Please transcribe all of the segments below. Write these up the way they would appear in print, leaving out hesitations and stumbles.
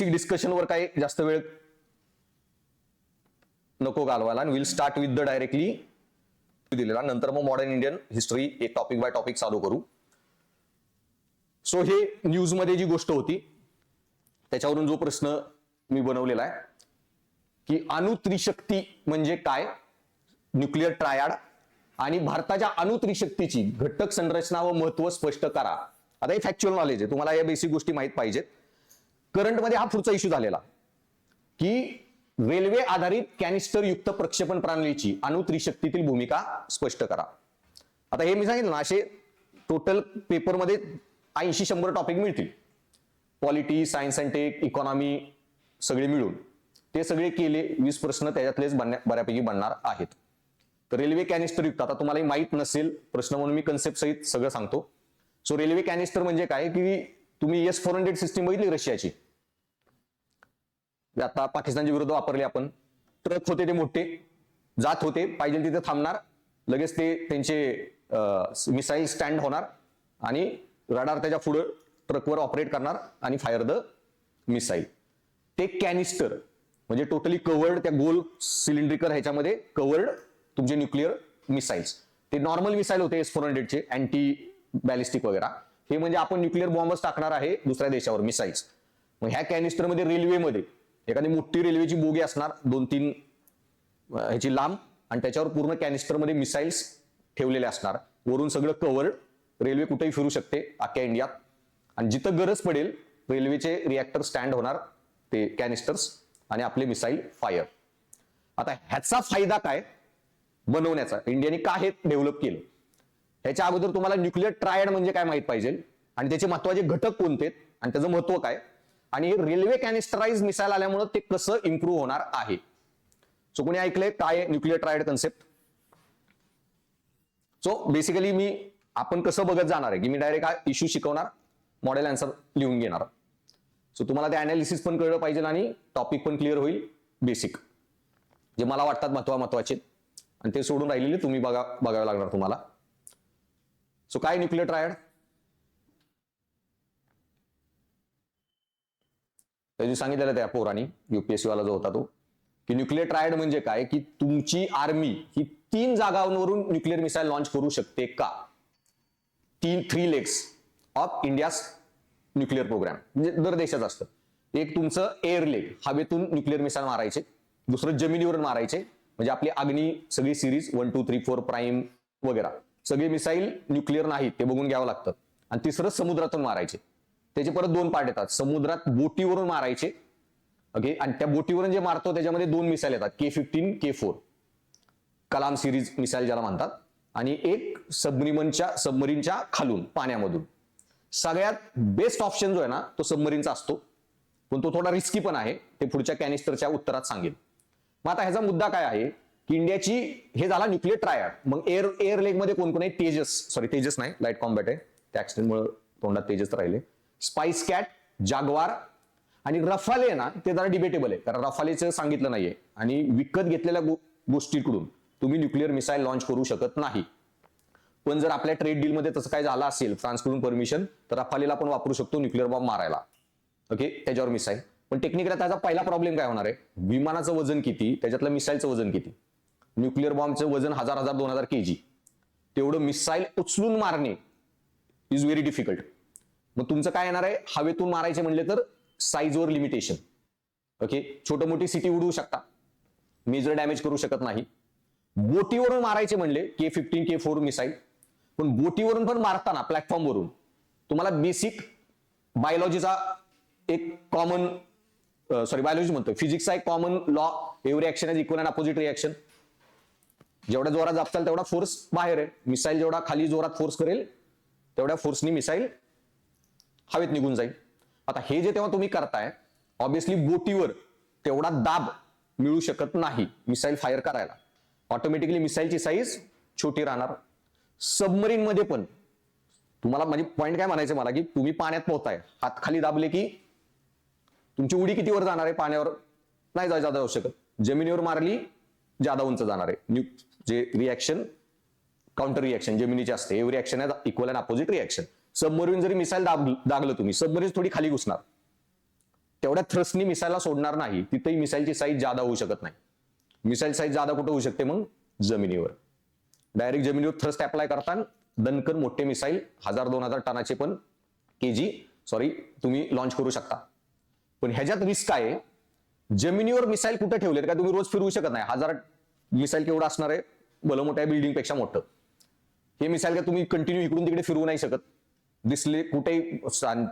डिस्कशनवर काही जास्त वेळ नको घालवायला, will start with the directly दिलेला, नंतर मग मॉडर्न इंडियन हिस्ट्री एक टॉपिक बाय टॉपिक चालू करू. सो हे न्यूज मध्ये जी गोष्ट होती त्याच्यावरून जो प्रश्न मी बनवलेला आहे की अणु त्रिशक्ती म्हणजे काय, न्यूक्लिअर ट्रायड आणि भारताच्या अणु त्रिशक्तीची घटक संरचना व महत्व स्पष्ट करा. आता हे फॅक्च्युअल नॉलेज आहे, तुम्हाला या बेसिक गोष्टी माहित पाहिजेत. करंटमध्ये हा पुढचा इश्यू झालेला की रेल्वे आधारित कॅनिस्टर युक्त प्रक्षेपण प्रणालीची अणु त्रिशक्तीतील भूमिका स्पष्ट करा. आता हे मी सांगितलं ना, असे टोटल पेपरमध्ये 80-100 टॉपिक मिळतील, polity, science and tech, economy सगळे मिळून. ते सगळे केले 20 प्रश्न त्याच्यातलेच बऱ्यापैकी बनणार आहेत. तर रेल्वे कॅनिस्टर युक्त, आता तुम्हाला माहित नसेल प्रश्न म्हणून मी कन्सेप्ट सहित सगळं सांगतो. सो रेल्वे कॅनिस्टर म्हणजे काय की तुम्ही S-400 सिस्टीम बघितली रशियाची, आता पाकिस्तानच्या विरुद्ध वापरले आपण. ट्रक होते ते मोठे, जात होते, पाहिजे तिथे थांबणार, लगेच ते त्यांचे मिसाईल स्टँड होणार आणि रडार त्याच्या पुढे ट्रकवर ऑपरेट करणार आणि फायर द मिसाईल. ते कॅनिस्टर म्हणजे टोटली कवर्ड, त्या गोल सिलेंड्रिकल ह्याच्यामध्ये कवर्ड तुमचे न्यूक्लिअर मिसाईल्स. ते नॉर्मल मिसाईल होते S-400 चे, अँटी बॅलिस्टिक वगैरे. हे म्हणजे आपण न्यूक्लिअर बॉम्बच टाकणार आहे दुसऱ्या देशावर, मिसाईल्स. मग ह्या कॅनिस्टरमध्ये रेल्वेमध्ये एखादी मोठी रेल्वेची बोगी असणार 2-3 ह्याची लांब, आणि त्याच्यावर पूर्ण कॅनिस्टरमध्ये मिसाईल्स ठेवलेले असणार, वरून सगळं कवर्ड. रेल्वे कुठेही फिरू शकते अख्ख्या इंडियात, आणि जिथं गरज पडेल रेल्वेचे रिॲक्टर स्टँड होणार, ते कॅनिस्टर्स, आणि आपले मिसाईल फायर. आता ह्याचा फायदा काय बनवण्याचा, इंडियाने का हे डेव्हलप केलं, ह्याच्या अगोदर तुम्हाला न्यूक्लिअर ट्रायड म्हणजे काय माहित पाहिजे, आणि त्याचे महत्वाचे घटक कोणते आणि त्याचं महत्व काय, आणि रेल्वे कॅनिस्टराइज मिसाईल आल्यामुळे ते कसं इम्प्रूव्ह होणार आहे. सो कोणी ऐकलंय काय nuclear triad concept? So basically आपण कसं बघत जाणार आहे की मी डायरेक्ट हा इश्यू शिकवणार, मॉडेल आन्सर लिहून घेणार. सो तुम्हाला ते अनालिसिस पण कळलं पाहिजे आणि टॉपिक पण क्लिअर होईल, बेसिक जे मला वाटतात महत्वाचे, आणि ते सोडून राहिलेले तुम्ही बघावे लागणार तुम्हाला. सो काय न्यूक्लिअर ट्रायड? त्याची सांगितलेलं त्या पोरांनी, UPSC वाला जो होता तो, की न्यूक्लिअर ट्रायड म्हणजे काय की तुमची आर्मी ही 3 जागांवरून न्यूक्लिअर मिसाईल लॉन्च करू शकते का. 3 legs of India's nuclear programme म्हणजे दर देशाचं असतं. एक तुमचं एअर लेग, हवेतून न्यूक्लिअर मिसाईल मारायचे. दुसरं जमिनीवरून मारायचे, म्हणजे आपली अग्नी सगळी सिरीज 1, 2, 3, 4 प्राईम वगैरे सगळे मिसाईल न्यूक्लिअर नाहीत ते बघून घ्यावं लागतं. आणि तिसरं समुद्रातून मारायचे. त्याचे परत 2 पार्ट येतात, समुद्रात बोटीवरून मारायचे, ओके, आणि त्या बोटीवरून जे मारतो त्याच्यामध्ये 2 मिसाईल येतात, K-15, K-4 Kalam series missile ज्याला म्हणतात, आणि एक सबमरीनच्या खालून पाण्यामधून. सगळ्यात बेस्ट ऑप्शन जो आहे ना तो सबमरीनचा असतो, पण तो थोडा रिस्की पण आहे, ते पुढच्या कॅनिस्टरच्या उत्तरात सांगेल. मग आता ह्याचा मुद्दा काय आहे की इंडियाची, हे झाला न्यूक्लिअर ट्रायड. मग एअर लेग मध्ये कोण आहे? तेजस नाही, लाईट कॉम्बॅट आहे, त्या ऍक्सिडेंटमुळे तोंडात तेजस राहिले. स्पाइस कॅट, जागवार आणि रफाले ना, ते जरा डिबेटेबल आहे, कारण रफालेचं सांगितलं नाहीये, आणि विकत घेतलेल्या गोष्टीकडून तुम्ही न्यूक्लिअर मिसाईल लॉन्च करू शकत नाही. पण जर आपल्या ट्रेड डीलमध्ये तसं काय झालं असेल, फ्रान्सकडून परमिशन, तर रफालेला आपण वापरू शकतो न्यूक्लिअर बॉम्ब मारायला, ओके, त्याच्यावर मिसाईल. पण टेक्निकली त्याचा पहिला प्रॉब्लेम काय होणार आहे, विमानाचं वजन किती, त्याच्यातलं मिसाईलचं वजन किती. न्यूक्लिअर बॉम्बचं वजन 1000-2000 kg, तेवढं मिसाईल उचलून मारणे इज व्हेरी डिफिकल्ट. मग तुमचं काय येणार आहे, हवेतून मारायचे म्हणले तर साईजवर लिमिटेशन, ओके, छोट मोठी सिटी उडवू शकता, मेजर डॅमेज करू शकत नाही. बोटीवरून मारायचे म्हणले K-15, K-4 मिसाईल, पण बोटीवरून पण मारताना प्लॅटफॉर्मवरून तुम्हाला बेसिक बायोलॉजीचा एक कॉमन बायोलॉजी म्हणतोय, फिजिक्सचा एक common law, every action is equal and opposite reaction. जेवढ्या जोरात जापचाल तेवढा फोर्स बाहेर आहे, मिसाईल जेवढा खाली जोरात फोर्स करेल तेवढ्या फोर्सनी मिसाईल हवेत निघून जाईल. आता हे जे तेव्हा तुम्ही करताय, ऑब्विसली बोटीवर तेवढा दाब मिळू शकत नाही मिसाईल फायर करायला, ऑटोमॅटिकली मिसाईलची साईज छोटी राहणार. सबमरीन मध्ये पण तुम्हाला, म्हणजे पॉईंट काय म्हणायचं मला, की तुम्ही पाण्यात पोहताय, हात खाली दाबले की तुमची उडी किती वर जाणार आहे, पाण्यावर नाही जायला जाऊ शकत, जमिनीवर मारली जादा उंच जाणार आहे. जे रिएक्शन काउंटर रिएक्शन जमिनीची असते, every action is equal and opposite reaction. Submarine जरी मिसाईल दागलं तुम्ही, सबमरीन थोडी खाली घुसणार, तेवढ्या थ्रस्टनी मिसाईलला सोडणार नाही, तिथेही मिसाईलची साईज जादा होऊ शकत नाही. मिसाईल साईज जादा कुठं होऊ शकते? मग जमिनीवर. डायरेक्ट जमिनीवर थ्रस्ट अप्लाय करताना दणकन मोठे मिसाईल 1000-2000 टनाचे पण तुम्ही लॉन्च करू शकता. पण ह्याच्यात रिस्क आहे, जमिनीवर मिसाईल कुठे ठेवलेत का तुम्ही रोज फिरवू शकत नाही. 1000 मिसाईल केवढं असणार आहे? भलं मोठ्या बिल्डिंग पेक्षा मोठं. हे मिसाईल का तुम्ही कंटिन्यू इकडून तिकडे फिरवू नाही शकत. दिसले कुठेही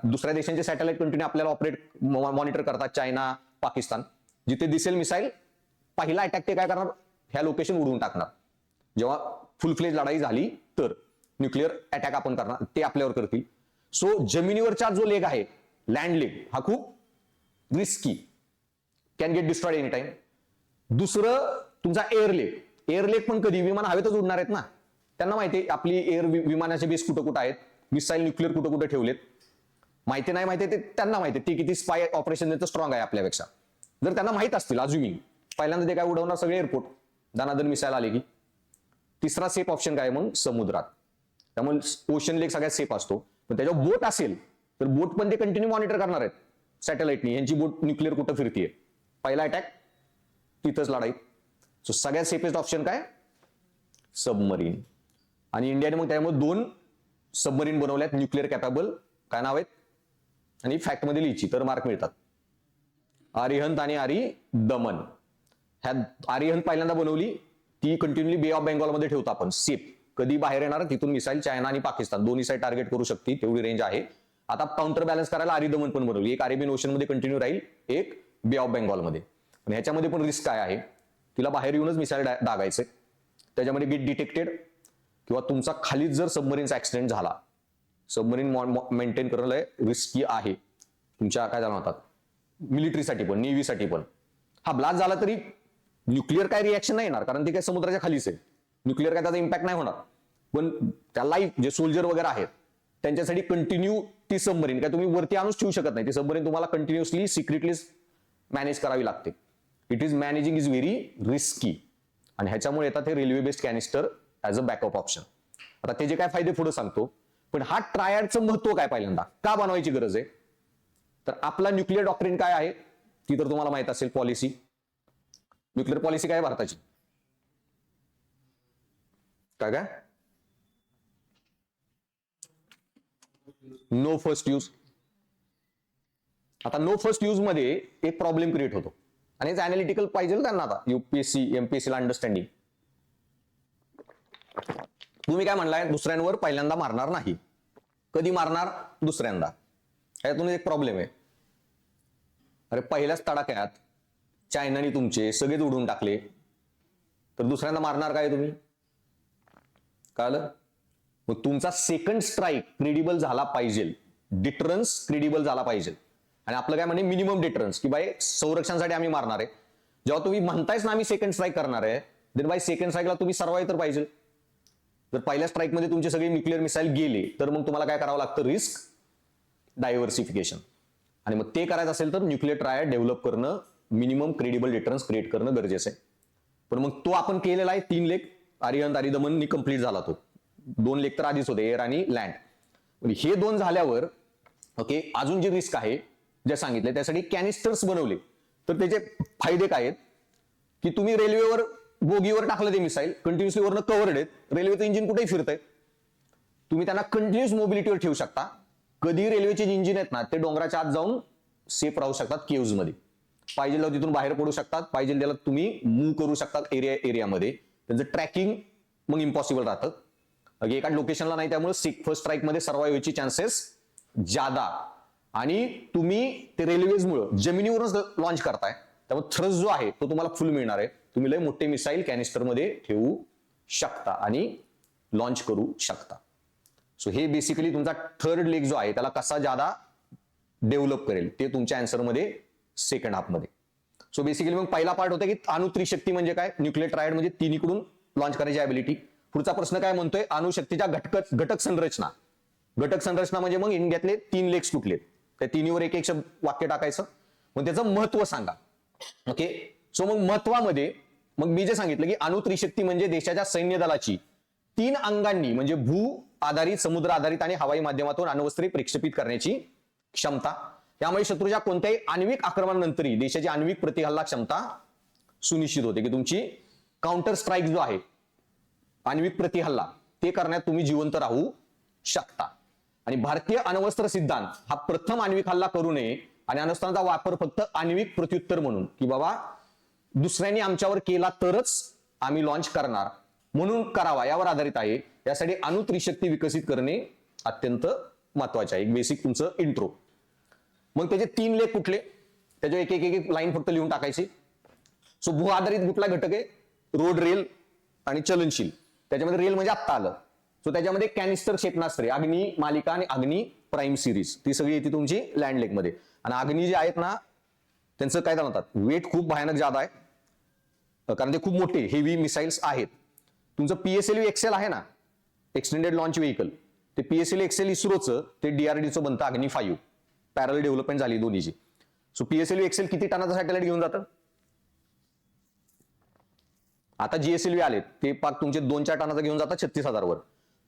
दुसऱ्या देशांचे सॅटेलाइट कंटिन्यू आपल्याला ऑपरेट मॉनिटर करतात, चायना, पाकिस्तान. जिथे दिसेल मिसाईल, पहिला अटॅक ते काय करणार? ह्या लोकेशन उडवून टाकणार. जेव्हा फुल फ्लेज लढाई झाली तर न्यूक्लिअर अटॅक आपण करणार, ते आपल्यावर करतील. सो जमिनीवरचा जो लेग आहे, लँड लेग, हा खूप risky, can get destroyed any time. दुसरं तुमचा एअर लेग. एअर लेग पण कधी? विमान हवेतच उडणार आहेत ना, त्यांना माहिती आहे आपली एअर विमानाचे बेस कुठं कुठं आहेत, मिसाईल न्यूक्लिअर कुठं कुठं ठेवलेत. माहिती नाही माहिती ते त्यांना माहिती आहे, ते किती स्पाय ऑपरेशन स्ट्रॉंग आहे आपल्यापेक्षा. जर त्यांना माहित असतील, अज्युमिंग, पहिल्यांदा ते काय उडवणार? सगळे एअरपोर्ट, दानादन मिसाईल आले की. तिसरा सेफ ऑप्शन काय? मग समुद्रात. त्यामुळे ओशन लेक सगळ्यात सेफ असतो. पण त्याच्यावर बोट असेल तर बोट पण ते कंटिन्यू मॉनिटर करणार आहेत सॅटेलाइटनी, यांची बोट न्यूक्लिअर कुठं फिरतीये. पहिला अटॅक तिथंच लढाई. सो सगळ्यात सेफेस्ट ऑप्शन काय? सबमरीन. आणि इंडियाने मग त्यामुळे 2 सबमरीन बनवल्यात न्यूक्लिअर कॅपेबल. काय नाव आहेत? आणि फॅक्ट मध्ये लिहायची तर मार्क मिळतात. अरिहंत आणि दमन. ह्या अरिहंत पहिल्यांदा बनवली, ती कंटिन्युअली बे ऑफ बेंगॉलमध्ये ठेवतो आपण सेफ. कधी बाहेर येणार तिथून मिसाईल चायना आणि पाकिस्तान दोन्ही साईड टार्गेट करू शकते, तेवढी रेंज आहे. आता काउंटर बॅलन्स करायला अरिदमन पण बनवली, एक अरेबियन ओशन मध्ये कंटिन्यू राहील, एक बे ऑफ बेंगॉलमध्ये. पण ह्याच्यामध्ये पण रिस्क काय आहे? तिला बाहेर येऊनच मिसाईल दागायचे, त्याच्यामध्ये गेट डिटेक्टेड, किंवा तुमचा खालीच जर सबमरीनचा ऍक्सिडेंट झाला, सबमरीन मेंटेन करणं रिस्की आहे तुमच्या काय म्हणतात मिलिटरीसाठी पण, नेव्हीसाठी पण. हा ब्लास्ट झाला तरी न्यूक्लिअर काय रिॲक्शन नाही येणार, कारण ते काय समुद्राच्या खालीच आहे, न्यूक्लिअर काय त्याचा इम्पॅक्ट नाही होणार. पण त्या लाईफ जे सोल्जर वगैरे आहेत त्यांच्यासाठी कंटिन्यू ती सबमरीन काय तुम्ही वरती आणूच ठेवू शकत नाही. ती सबमरीन तुम्हाला कंटिन्युअसली सिक्रेटली मॅनेज करावी लागते. It is managing is very risky. आणि ह्याच्यामुळे येतात हे railway based canister as a backup option. आता त्याचे काय फायदे पुढे सांगतो, पण हा ट्रायडचं महत्व काय, पहिल्यांदा का बनवायची गरज आहे? तर आपला न्यूक्लिअर डॉक्ट्रिन काय आहे ती तर तुम्हाला माहित असेल. पॉलिसी, न्यूक्लिअर पॉलिसी काय भारताची? काय नो फर्स्ट यूज. आता नो फर्स्ट यूज मध्ये एक प्रॉब्लेम क्रिएट होतो, आणि अनालिटिकल पाहिजे त्यांना. आता यूपीएससी एमपीएससी ला अंडरस्टँडिंग. तुम्ही काय म्हणलाय? दुसऱ्यांवर पहिल्यांदा मारणार नाही. कधी मारणार? दुसऱ्यांदा. ह्यातून एक प्रॉब्लेम आहे. अरे पहिल्याच तडाख्यात चायनाने तुमचे सगळेच उडवून टाकले, तर दुसऱ्यांदा मारणार काय तुम्ही? कळलं? मग तुमचा सेकंड स्ट्राईक क्रेडिबल झाला पाहिजे, डिटरन्स क्रेडिबल झाला पाहिजे. आणि आपलं काय म्हणजे मिनिमम डिटरन्स, की बाय संरक्षणासाठी आम्ही मारणार आहे. जेव्हा तुम्ही म्हणतायच ना आम्ही सेकंड स्ट्राईक करणार आहे, देन बाय सेकंड स्ट्राईकला तुम्ही सर्वाइव्ह तर पाहिजे. जर पहिल्या स्ट्राईकमध्ये तुमचे सगळे न्यूक्लिअर मिसाईल गेले तर मग तुम्हाला काय करावं लागतं? Risk diversification. आणि मग ते करायचं असेल तर न्यूक्लिअर ट्रायड डेव्हलप करणं, मिनिमम क्रेडिबल डिटरन्स क्रिएट करणं गरजेचं आहे. पण मग तो आपण केलेला आहे. 3 लेग अरिहंत अरिदमन कंप्लीट झाला तो. 2 लेग तर आधीच होते, एअर आणि लँड. हे 2 झाल्यावर ओके, अजून जी रिस्क आहे जे सांगितले त्यासाठी कॅनिस्टर्स बनवले. तर त्याचे फायदे काय आहेत, की तुम्ही रेल्वेवर बोगीवर टाकलं ते मिसाईल, कंटिन्युअसली वरनं कव्हर्ड आहेत, रेल्वेचं इंजिन कुठेही फिरतंय, तुम्ही त्यांना कंटिन्युअस मोबिलिटीवर ठेवू शकता. कधी रेल्वेचे जे इंजिन आहेत ना ते डोंगराच्या आत जाऊन सेफ राहू शकतात केव्ज मध्ये. पाहिजे तेव्हा तिथून बाहेर पडू शकतात, पाहिजे त्याला तुम्ही मूव्ह करू शकतात एरियामध्ये. त्यांचं ट्रॅकिंग मग इम्पॉसिबल राहतं. एका लोकेशनला नाही, त्यामुळे फर्स्ट स्ट्राईक मध्ये सर्वाइव्ह व्हायची चान्सेस जादा. आणि तुम्ही ते रेल्वेजमुळे जमिनीवरूनच लॉन्च करताय, त्यामुळे थ्रस्ट जो आहे तो तुम्हाला फुल मिळणार आहे. तुम्ही लय मोठे मिसाईल कॅनिस्टरमध्ये ठेवू शकता आणि लॉन्च करू शकता. सो हे बेसिकली तुमचा थर्ड लेग जो आहे त्याला कसा जादा डेव्हलप करेल ते तुमच्या आन्सरमध्ये सेकंड हाफमध्ये. सो बेसिकली मग पहिला पार्ट होता की अणुत्रिशक्ती म्हणजे काय, न्यूक्लिअर ट्रायड म्हणजे तिन्हीकडून लॉन्च करायची ॲबिलिटी. पुढचा प्रश्न काय म्हणतोय, अणुशक्तीच्या घटक संरचना. घटक संरचना म्हणजे मग इंडियातले 3 लेग्स कुठले, त्या तिन्हीवर एक एक वाक्य टाकायचं, मग त्याचं महत्व सांगा. ओके, सो मग महत्वामध्ये मग मी जे सांगितलं की अणुत्रिशक्ती म्हणजे देशाच्या सैन्य दलाची 3 अंगांनी म्हणजे भू आधारित, समुद्र आधारित आणि हवाई माध्यमातून अण्वस्त्रे प्रक्षेपित करण्याची क्षमता. त्यामुळे शत्रूच्या कोणत्याही आण्विक आक्रमणानंतरही देशाची आण्विक प्रतिहल्ला क्षमता सुनिश्चित होते, की तुमची काउंटर स्ट्राईक जो आहे, आण्विक प्रतिहल्ला, ते करण्यात तुम्ही जिवंत राहू शकता. आणि भारतीय अण्वस्त्र सिद्धांत हा प्रथम आण्विक हल्ला करू नये आणि अण्वस्त्रांचा वापर फक्त आण्विक प्रत्युत्तर म्हणून, की बाबा दुसऱ्यांनी आमच्यावर केला तरच आम्ही लॉन्च करणार म्हणून करावा, यावर आधारित आहे. यासाठी अणु त्रिशक्ती विकसित करणे अत्यंत महत्वाचे आहे. एक बेसिक तुमचं इंट्रो. मग त्याचे 3 लेख कुठले, त्याच्या एक एक एक लाईन फक्त लिहून टाकायची. सो भू आधारित कुठला घटक आहे, रोड, रेल आणि चलनशील. त्याच्यामध्ये रेल म्हणजे आत्ता आलं. सो त्याच्यामध्ये कॅनिस्टर क्षेपणास्त्रे, अग्नी मालिका आणि अग्नी प्राईम सिरीज, ती सगळी येते तुमची लँड लेक मध्ये. आणि अग्नी जे आहेत ना, त्यांचं काय म्हणतात, वेट खूप भयानक जादा आहे, कारण ते खूप मोठे हेवी मिसाईल्स आहेत. तुमचं PSLV एक्सेल आहे ना, एक्सटेंडेड लॉन्च व्हेकल, ते PSLV एक्सेल इस्रोचं, ते DRDOचं बनतं अग्नी 5, पॅरल डेव्हलपमेंट झाली दोन्हीची. सो PSLV एक्सेल किती टनाचा सॅटेलाइट घेऊन जातं? आता GSLV आले ते पाक तुमचे 2-4 टनाचा घेऊन जातात 36,000 वर.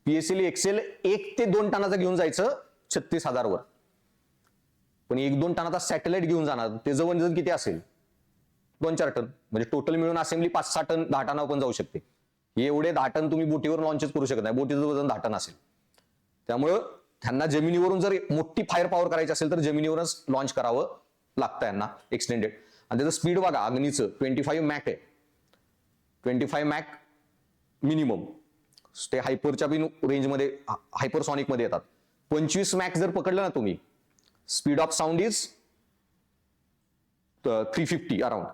PSLV एक्सेल 1 ते 2 टनाचा घेऊन जायचं 36,000 वर. पण 1-2 टनाचा सॅटेलाइट घेऊन जाणार, त्याचं वजन किती असेल? 2-4 टन. म्हणजे टोटल मिळून असेंब्ली 5-6 टन, 10 टनावर पण जाऊ शकते. एवढे 10 टन तुम्ही बोटीवर लॉन्चच करू शकत नाही, बोटीचं वजन 10 टन असेल. त्यामुळं त्यांना जमिनीवरून जर मोठी फायर पॉवर करायची असेल तर जमिनीवरच लॉन्च करावं लागतं यांना एक्सटेंडेड. आणि त्याचं स्पीड बघा, अग्नीचं 25 मॅक आहे, 25 मॅक मिनिमम. ते हायपरच्या बिन रेंजमध्ये, हायपरसॉनिक मध्ये येतात. 25 मॅक जर पकडलं ना तुम्ही, speed of sound is 350 around.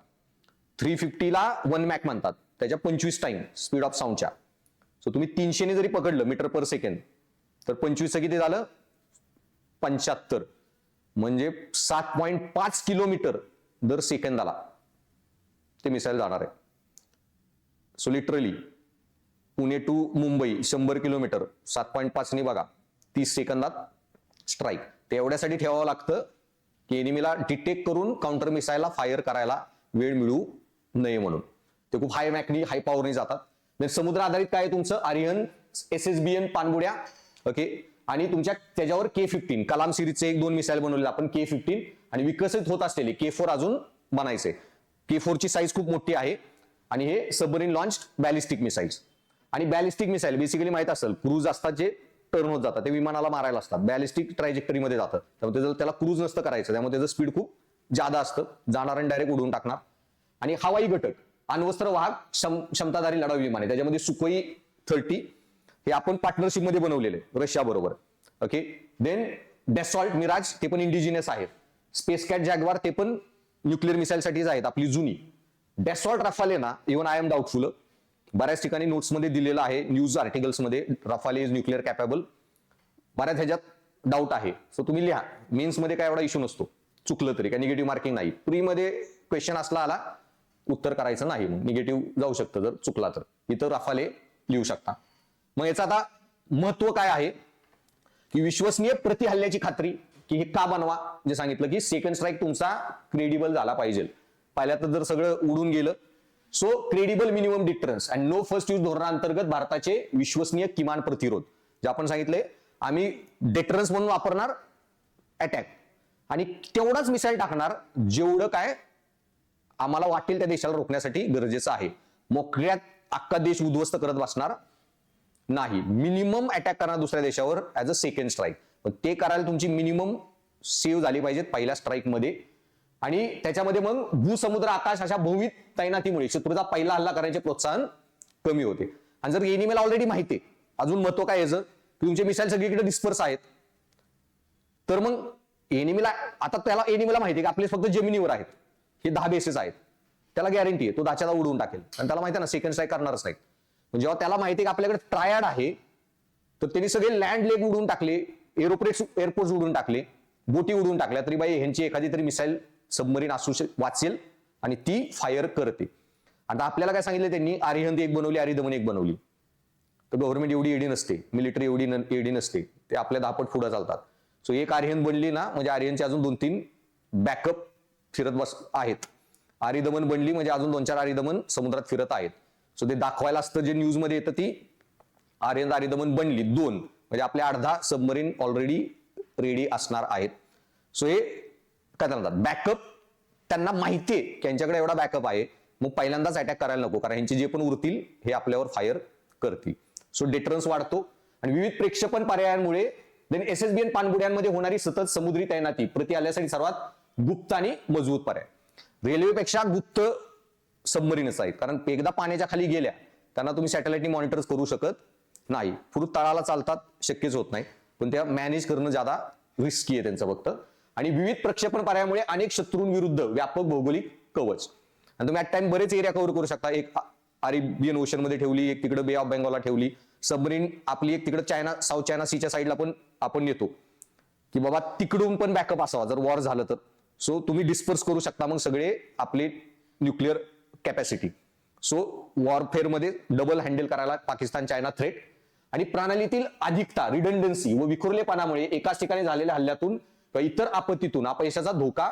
350 ला 1 मॅक म्हणतात, त्याच्या 25 टाइम स्पीड ऑफ साऊंडच्या. सो तुम्ही 300 ने जरी पकडलं मीटर पर सेकंड, तर 25 किती झालं? 75. म्हणजे 7.5 किलोमीटर दर सेकंदाला ते मिसाईल जाणार आहे. So literally Pune to Mumbai 100 kilometre 7.5 ने बघा, 30 सेकंदात स्ट्राईक. ते एवढ्यासाठी ठेवावं लागतं की एनिमीला डिटेक्ट करून काउंटर मिसाईलला फायर करायला वेळ मिळू नये म्हणून. ते खूप हाय मॅकनी, हाय पॉवरनी जातात. समुद्र आधारित काय तुमचं आर्यन, SSBN पाणबुड्या, ओके. आणि तुमच्या त्याच्यावर K-15 कलाम सिरीजचे 1-2 मिसाईल बनवले आपण, K-15, आणि विकसित होत असलेले K-4 अजून बनायचे. K-4 ची साईज खूप मोठी आहे. आणि हे सबमरीन लॉन्च बॅलिस्टिक मिसाईल्स. आणि बॅलिस्टिक मिसाईल बेसिकली माहित असेल, क्रूज असतात जे टर्न होत जातात, ते विमानाला मारायला असतात, बॅलिस्टिक ट्रॅजेक्टरीमध्ये जातात. त्यामुळे त्याला क्रूज नसतं करायचं, त्यामुळे त्याचं स्पीड खूप जादा असतं, जाणार आणि डायरेक्ट उडवून टाकणार. आणि हवाई घटक, अण्वस्त्र वाहक क्षमताधारी लढाऊ विमाने, त्याच्यामध्ये सुखोई 30 हे आपण पार्टनरशिप मध्ये बनवलेले रशिया बरोबर, ओके. देन डॅसॉल्ट मिराज, ते पण इंडिजिनियस आहेत. स्पेस कॅट जॅग्वार, ते पण न्यूक्लिअर मिसाईलसाठीच आहेत, आपली जुनी. डॅसॉल्ट रफाले ना, इव्हन आय एम डाऊटफुल, बऱ्याच ठिकाणी नोट्समध्ये दिलेलं आहे, न्यूज आर्टिकल्समध्ये, रफाले इज न्यूक्लिअर कॅपेबल. बऱ्याच ह्याच्यात डाऊट आहे. सो तुम्ही लिहा, मेन्स मध्ये काय एवढा इश्यू नसतो, चुकलं तरी काय निगेटिव्ह मार्किंग नाही. प्री मध्ये क्वेश्चन असला आला, उत्तर करायचं नाही, मग निगेटिव्ह जाऊ शकतं जर चुकला तर. इथं रफाले लिहू शकता. मग याचं आता महत्व काय आहे की विश्वसनीय प्रतिहल्ल्याची खात्री, की हे का बनवा, जे सांगितलं की सेकंड स्ट्राईक तुमचा क्रेडिबल झाला पाहिजे. पहिल्यात जर सगळं उडून गेलं, so credible minimum deterrence and no first use धोरणांतर्गत भारताचे विश्वसनीय किमान प्रतिरोध, जे आपण सांगितले आम्ही डिटरन्स म्हणून वापरणार अटॅक, आणि तेवढाच मिसाईल टाकणार जेवढं काय आम्हाला वाटेल त्या देशाला रोखण्यासाठी गरजेचं आहे. मोकळ्यात अख्खा देश उद्ध्वस्त करत बसणार नाही. मिनिमम अटॅक करणार दुसऱ्या देशावर ऍज अ सेकंड स्ट्राईक, पण ते करायला तुमची मिनिमम सेव्ह झाली पाहिजेत पहिल्या स्ट्राईक मध्ये. आणि त्याच्यामध्ये मग भूसमुद्र आकाश अशा बहुविध तैनातीमुळे शत्रूचा पहिला हल्ला करण्याचे प्रोत्साहन कमी होते. आणि जर एनिमीला ऑलरेडी माहिती आहे, अजून महत्व काय याचं की तुमचे मिसाईल सगळीकडे डिस्पर्स आहेत, तर मग एनिमीला आता त्याला एनिमीला माहिती आहे की आपले फक्त जमिनीवर आहेत, हे 10 बेसेस आहेत, त्याला गॅरंटी आहे तो दाच्याला उडवून टाकेल. आणि त्याला माहिती आहे ना सेकंड स्ट्राईक करणारच नाही. म्हणजे जेव्हा त्याला माहिती आहे की आपल्याकडे ट्रायड आहे, तर त्यांनी सगळे लँड लेग उडवून टाकले, एअरपोर्ट उडवून टाकले, बोटी उडवून टाकल्या, तरी बाई ह्यांची एखादी तरी मिसाईल सबमरीन असू वाचेल आणि ती फायर करते. आता आपल्याला काय सांगितलं त्यांनी, आर्यहंत 1 बनवली, आरिदमन 1 बनवली. तर गव्हर्नमेंट एवढी एडी नसते, मिलिटरी एवढी एडी नसते, ते आपल्या 10 पट पुढे चालतात. सो 1 आर्यहंत बनली ना, म्हणजे आर्यनचे अजून 2-3 बॅकअप फिरत बस आहेत. आरिदमन बनली म्हणजे अजून 2-4 आरिदमन समुद्रात फिरत आहेत. सो ते दाखवायला असतं जे न्यूज मध्ये येतं, ती आर्यन आरिदमन बनली 2, म्हणजे आपल्या 10.5 सबमरीन ऑलरेडी रेडी असणार आहेत. सो हे काय म्हणतात बॅकअप, त्यांना माहितीये की यांच्याकडे एवढा बॅकअप आहे, मग पहिल्यांदाच अटॅक करायला नको, कारण यांचे जे पण उरतील हे आपल्यावर फायर करतील. सो डेटरन्स वाढतो आणि विविध प्रेक्षेपण पर्यायांमुळे SSBN पाणबुड्यांमध्ये होणारी सतत समुद्री तैनाती प्रति आल्यासाठी सर्वात गुप्त आणि मजबूत पर्याय. रेल्वेपेक्षा गुप्त सबमरीनच आहेत, कारण एकदा पाण्याच्या खाली गेल्या त्यांना तुम्ही सॅटेलाइटनी मॉनिटर करू शकत नाही. पुढे तळाला चालतात, शक्यच होत नाही, पण त्या मॅनेज करणं ज्यादा रिस्की आहे त्यांचं फक्त. आणि विविध प्रक्षेपण पर्यायामुळे अनेक शत्रूंविरुद्ध व्यापक भौगोलिक कवच, आणि तुम्ही ऍट टाइम बरेच एरिया कव्हर करू शकता. एक अरेबियन ओशन मध्ये ठेवली, एक तिकडे बे ऑफ बेंगॉलला ठेवली, सबमरीन आपली एक तिकडे चायना, साऊथ चायना सीच्या साईडला पण आपण नेतो की बाबा तिकडून पण बॅकअप असावा जर वॉर झालं तर. सो तुम्ही डिस्पर्स करू शकता मग सगळे आपले न्यूक्लिअर कॅपॅसिटी. सो वॉरफेअरमध्ये डबल हँडल करायला पाकिस्तान चायना थ्रेट. आणि प्रणालीतील अधिकता, रिडंडन्सी व विखुरलेपणामुळे एकाच ठिकाणी झालेल्या हल्ल्यातून किंवा इतर आपत्तीतून अपयशाचा धोका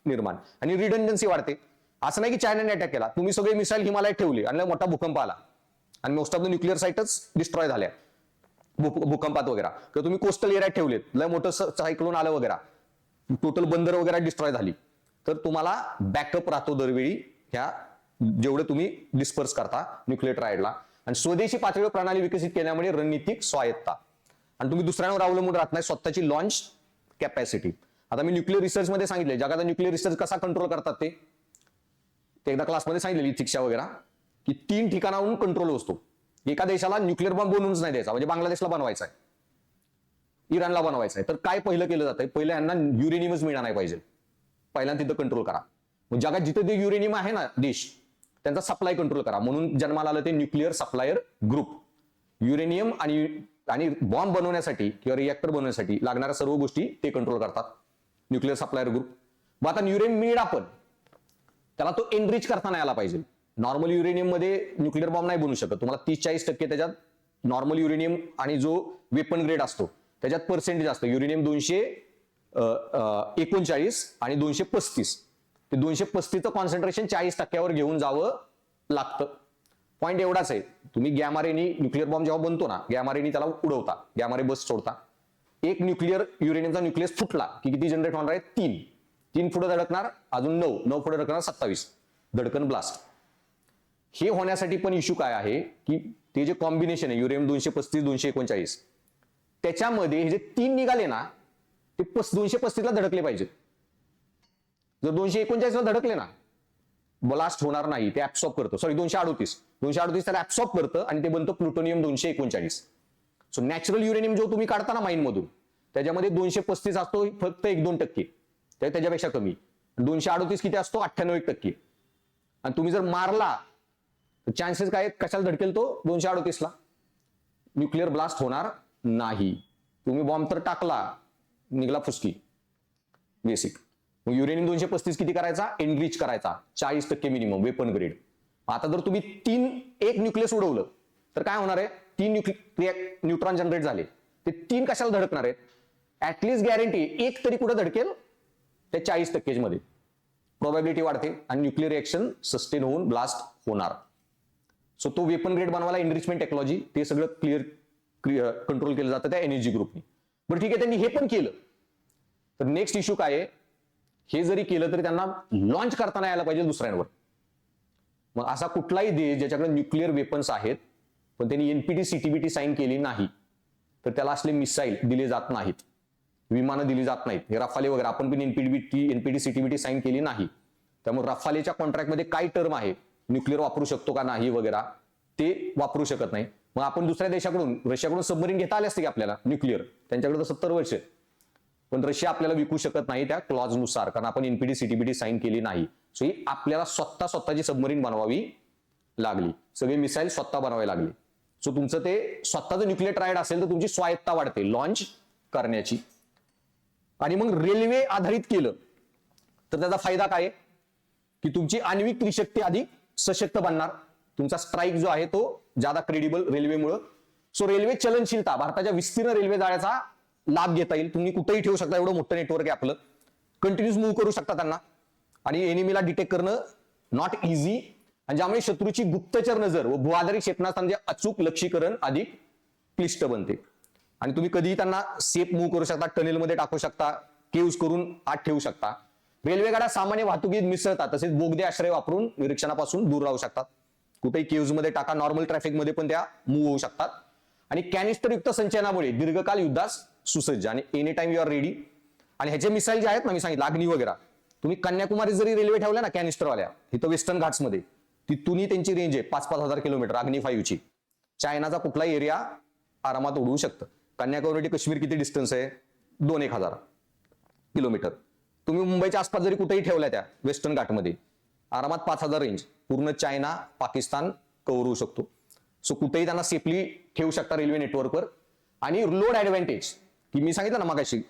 निर्माण, आणि रिडंडन्सी वाढते. असं नाही की चायनाने अटॅक केला, तुम्ही सगळे मिसाईल हिमालयात ठेवले आणि मोठा भूकंप आला आणि मोस्ट ऑफ द न्यूक्लिअर साईटच डिस्ट्रॉय झाल्या भूकंपात वगैरे, किंवा तुम्ही कोस्टल एरियात ठेवलेत, लय मोठं सायक्लोन आलं वगैरे, टोटल बंदर वगैरे डिस्ट्रॉय झाली, तर तुम्हाला बॅकअप राहतो दरवेळी ह्या जेवढे तुम्ही डिस्पर्स करता न्यूक्लिअर ट्रायडला. आणि स्वदेशी पातळीवर प्रणाली विकसित केल्यामुळे रणनीतिक स्वायत्ता, आणि तुम्ही दुसऱ्यांवर अवलंबून राहत नाही, स्वतःची लॉन्च कॅपॅसिटी. आता मी न्यूक्लिअर रिसर्च मध्ये सांगितले जगाचा न्यूक्लिअर रिसर्च कसा कंट्रोल करतात ते एकदा क्लासमध्ये सांगितलेली शिक्षा वगैरे, की 3 ठिकाणाहून कंट्रोल असतो. एका देशाला न्यूक्लिअर बॉम्ब बनवूनच नाही द्यायचा, म्हणजे बांगलादेशला बनवायचा आहे, इराणला बनवायचा आहे, तर काय पहिलं केलं जातंय, पहिलं यांना युरेनियमच मिळणार नाही पाहिजे, पहिल्यांदा तिथं कंट्रोल करा. मग जगात जिथे ते युरेनियम आहे ना देश, त्यांचा सप्लाय कंट्रोल करा. म्हणून जन्माला आलं ते न्यूक्लिअर सप्लायर ग्रुप. युरेनियम आणि बॉम्ब बनवण्यासाठी किंवा रिएक्टर बनवण्यासाठी लागणाऱ्या सर्व गोष्टी ते कंट्रोल करतात, न्यूक्लिअर सप्लायर ग्रुप. मग आता युरेनियम मिळेल आपण, त्याला तो एनरिच करता नाही आला पाहिजे. नॉर्मल युरेनियम मध्ये न्यूक्लिअर बॉम्ब नाही बनवू शकत. तुम्हाला 30-40% त्याच्यात नॉर्मल युरेनियम आणि जो वेपन ग्रेड असतो त्याच्यात पर्सेंटेज असतं. युरेनियम 239 आणि 235, ते 235चं कॉन्सन्ट्रेशन 40% घेऊन जावं लागतं. पॉईंट एवढाच आहे, तुम्ही गॅमा रेनी न्यूक्लिअर बॉम्ब जेव्हा बनतो ना, गॅमा रेनी त्याला उडवता, गॅमा रे बस सोडता. एक न्यूक्लिअर युरेनियमचा न्यूक्लियस फुटला की किती जनरेट होणार आहे, 3 पुढे धडकणार, अजून 9 पुढे धडकणार, 27 धडकन ब्लास्ट. हे होण्यासाठी पण इश्यू काय आहे की ते जे कॉम्बिनेशन आहे युरेनियम 235 239, त्याच्यामध्ये हे जे 3 निघाले ना ते 235ला धडकले पाहिजेत. जर 239ला धडकले ना ब्लास्ट होणार नाही, ते ऍब्सॉर्ब करतं. सॉरी 238 त्याला ऍब्सॉर्ब करतं आणि ते बनतं प्लुटोनियम 239. सो नॅचरल युरेनियम जो तुम्ही काढता ना माइन मधून, त्याच्यामध्ये 235 असतो फक्त 1-2%, त्याच्यापेक्षा कमी. 238 किती असतो, 98%. आणि तुम्ही जर मारला तर चान्सेस काय, कशाला धडकेल तो 238ला, न्यूक्लिअर ब्लास्ट होणार नाही. तुम्ही बॉम्ब तर टाकला, निघला फुसकी बेसिक. मग युरेनियम 235 किती करायचा, एनरिच करायचा 40% मिनिमम वेपन ग्रेड. आता जर तुम्ही 1 न्यूक्लियस उडवलं तर काय होणार आहे, 3 न्यूट्रॉन जनरेट झाले, ते 3 कशाला धडकणार आहेत, ऍटलीस्ट गॅरंटी एक तरी कुठे धडकेल त्या 40% मध्ये प्रोबॅबिलिटी वाढते आणि न्यूक्लिअर रिएक्शन सस्टेन होऊन ब्लास्ट होणार. सो तो वेपन ग्रेड बनवायला एनरिचमेंट टेक्नॉलॉजी ते सगळं कंट्रोल केलं जातं त्या एनर्जी ग्रुपने. बरं ठीक आहे, त्यांनी हे पण केलं, तर नेक्स्ट इश्यू काय आहे, हे जरी केलं तरी त्यांना लॉन्च करताना यायला पाहिजे दुसऱ्यांवर. मग असा कुठलाही देश ज्याच्याकडे न्यूक्लिअर वेपन्स आहेत पण त्यांनी NPT CTBT साईन केली नाही, तर त्याला असले मिसाईल दिले जात नाहीत, विमानं दिली जात नाहीत. हे रफाले वगैरे आपण पण NPT CTBT साईन केली नाही, त्यामुळे रफालेच्या कॉन्ट्रॅक्टमध्ये काय टर्म आहे, न्यूक्लिअर वापरू शकतो का नाही वगैरे, ते वापरू शकत नाही. मग आपण दुसऱ्या देशाकडून, रशियाकडून सबमरीन घेता आले असते की आपल्याला न्यूक्लिअर, त्यांच्याकडे तर 70 वर्ष, पण रशिया आपल्याला विकू शकत नाही त्या क्लॉजनुसार, कारण आपण NPT CTBT साईन केली नाही. सो ही आपल्याला स्वतःची सबमरीन बनवावी लागली, सगळे मिसाईल स्वतः बनवावे लागले. सो तुमचं ते स्वतःचं न्यूक्लिअर ट्रायड असेल तर तुमची स्वायत्ता वाढते लॉन्च करण्याची. आणि मग रेल्वे आधारित केलं तर त्याचा फायदा काय, की तुमची आण्विक त्रिशक्ती अधिक सशक्त बनणार, तुमचा स्ट्राईक जो आहे तो ज्यादा क्रेडिबल रेल्वेमुळे. सो रेल्वे चलनशीलता, भारताच्या विस्तीर्ण रेल्वे जाळ्याचा लाभ घेता येईल. तुम्ही कुठेही ठेवू शकता, एवढं मोठं नेटवर्क आहे आपलं, कंटिन्यूस मूव्ह करू शकता त्यांना, आणि एनिमीला डिटेक्ट करणं नॉट इझी, आणि ज्यामुळे शत्रूची गुप्तचर नजर व भूआधारित क्षेपणास्त्रांचे अचूक लक्ष्यीकरण अधिक क्लिष्ट बनते. आणि तुम्ही कधीही त्यांना सेफ मूव्ह करू शकता, टनेलमध्ये टाकू शकता, केव्स करून आत ठेवू शकता. रेल्वे गाड्या सामान्य वाहतुकीत मिसळतात, तसेच बोगदे आश्रय वापरून निरीक्षणापासून दूर राहू शकतात. कुठेही केव्ज मध्ये टाका, नॉर्मल ट्रॅफिक मध्ये पण त्या मूव्ह होऊ शकतात. आणि कॅनिस्टरयुक्त संचयनामुळे दीर्घकाल युद्धास सुसज्ज आणि any time you are ready. आणि ह्याचे मिसाईल जे आहेत ना, मी सांगितलं अग्नी वगैरे, तुम्ही कन्याकुमारी जरी रेल्वे ठेवल्या ना कॅनिस्टरवाल्या, इथं वेस्टर्न घाट्समध्ये, तिथूनही त्यांची रेंज आहे 5,000 किलोमीटर अग्नी 5ची. चायनाचा कुठलाही एरिया आरामात उडवू शकतं. कन्याकुमारी काश्मीर किती डिस्टन्स आहे? 2,000-1,000 किलोमीटर. तुम्ही मुंबईच्या आसपास जरी कुठेही ठेवल्या त्या वेस्टर्न घाटमध्ये, आरामात 5,000 रेंज, पूर्ण चायना पाकिस्तान कव्हर होऊ शकतो. सो कुठेही त्यांना सेफली ठेवू शकता रेल्वे नेटवर्कवर. आणि लोड ऍडव्हान्टेज, की मी सांगितलं ना मगाशी,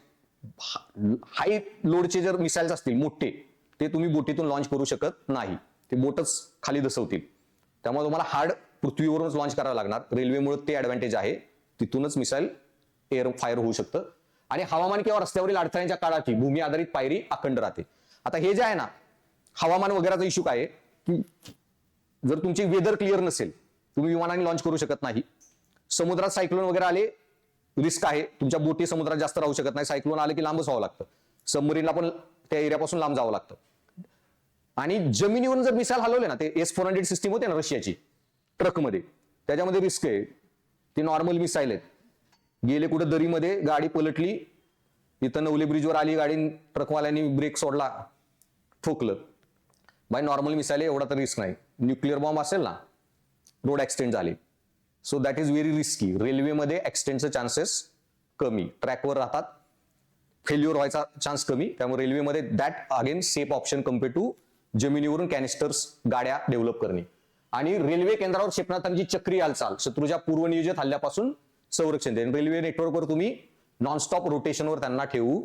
हाय लोडचे जर मिसाईल्स असतील मोठे, ते तुम्ही बोटीतून लॉन्च करू शकत नाही, ते बोटच खाली दसवतील. त्यामुळे तुम्हाला हार्ड पृथ्वीवरूनच लॉन्च करावं लागणार. रेल्वेमुळे ते ऍडव्हान्टेज आहे, तिथूनच मिसाईल एअर फायर होऊ शकतं. आणि हवामान किंवा रस्त्यावरील अडथळ्यांच्या काळाची भूमी आधारित पायरी अखंड राहते. आता हे जे आहे ना, हवामान वगैरेचा इश्यू काय आहे, की जर तुमची वेदर क्लिअर नसेल, तुम्ही विमानाने लॉन्च करू शकत नाही. समुद्रात सायक्लोन वगैरे आले, रिस्क आहे, तुमच्या बोटी समुद्रात जास्त राहू शकत नाही. सायक्लोन आले की लांबच व्हावं लागतं, सबमरीनला पण त्या एरियापासून लांब जावं लागतं. आणि जमिनीवरून जर मिसाईल हलवले ना, ते S-400 सिस्टीम होते ना रशियाची ट्रकमध्ये, त्याच्यामध्ये रिस्क आहे. ते नॉर्मल मिसाईल आहेत, गेले कुठं दरीमध्ये, गाडी पलटली, इथं नवले ब्रिजवर आली गाडी, ट्रकवाल्यांनी ब्रेक सोडला, ठोकलं. बाय नॉर्मल मिसाईल एवढा तर रिस्क नाही. न्यूक्लिअर बॉम्ब असेल ना, रोड ऍक्सिडेंट झाले, so that is very risky. रेल्वेमध्ये ऍक्सिडेंटचे चान्सेस कमी, ट्रॅकवर राहतात, फेल्युअर व्हायचा चान्स कमी. त्यामुळे रेल्वेमध्ये that again safe option compare to जमिनीवरून कॅनिस्टर्स गाड्या डेव्हलप करणे. आणि रेल्वे केंद्रावर क्षेपणास्त्रांची चक्री हालचाल शत्रूच्या पूर्वनियोजित हल्ल्यापासून संरक्षण देणे. रेल्वे नेटवर्कवर तुम्ही नॉनस्टॉप रोटेशनवर त्यांना ठेवू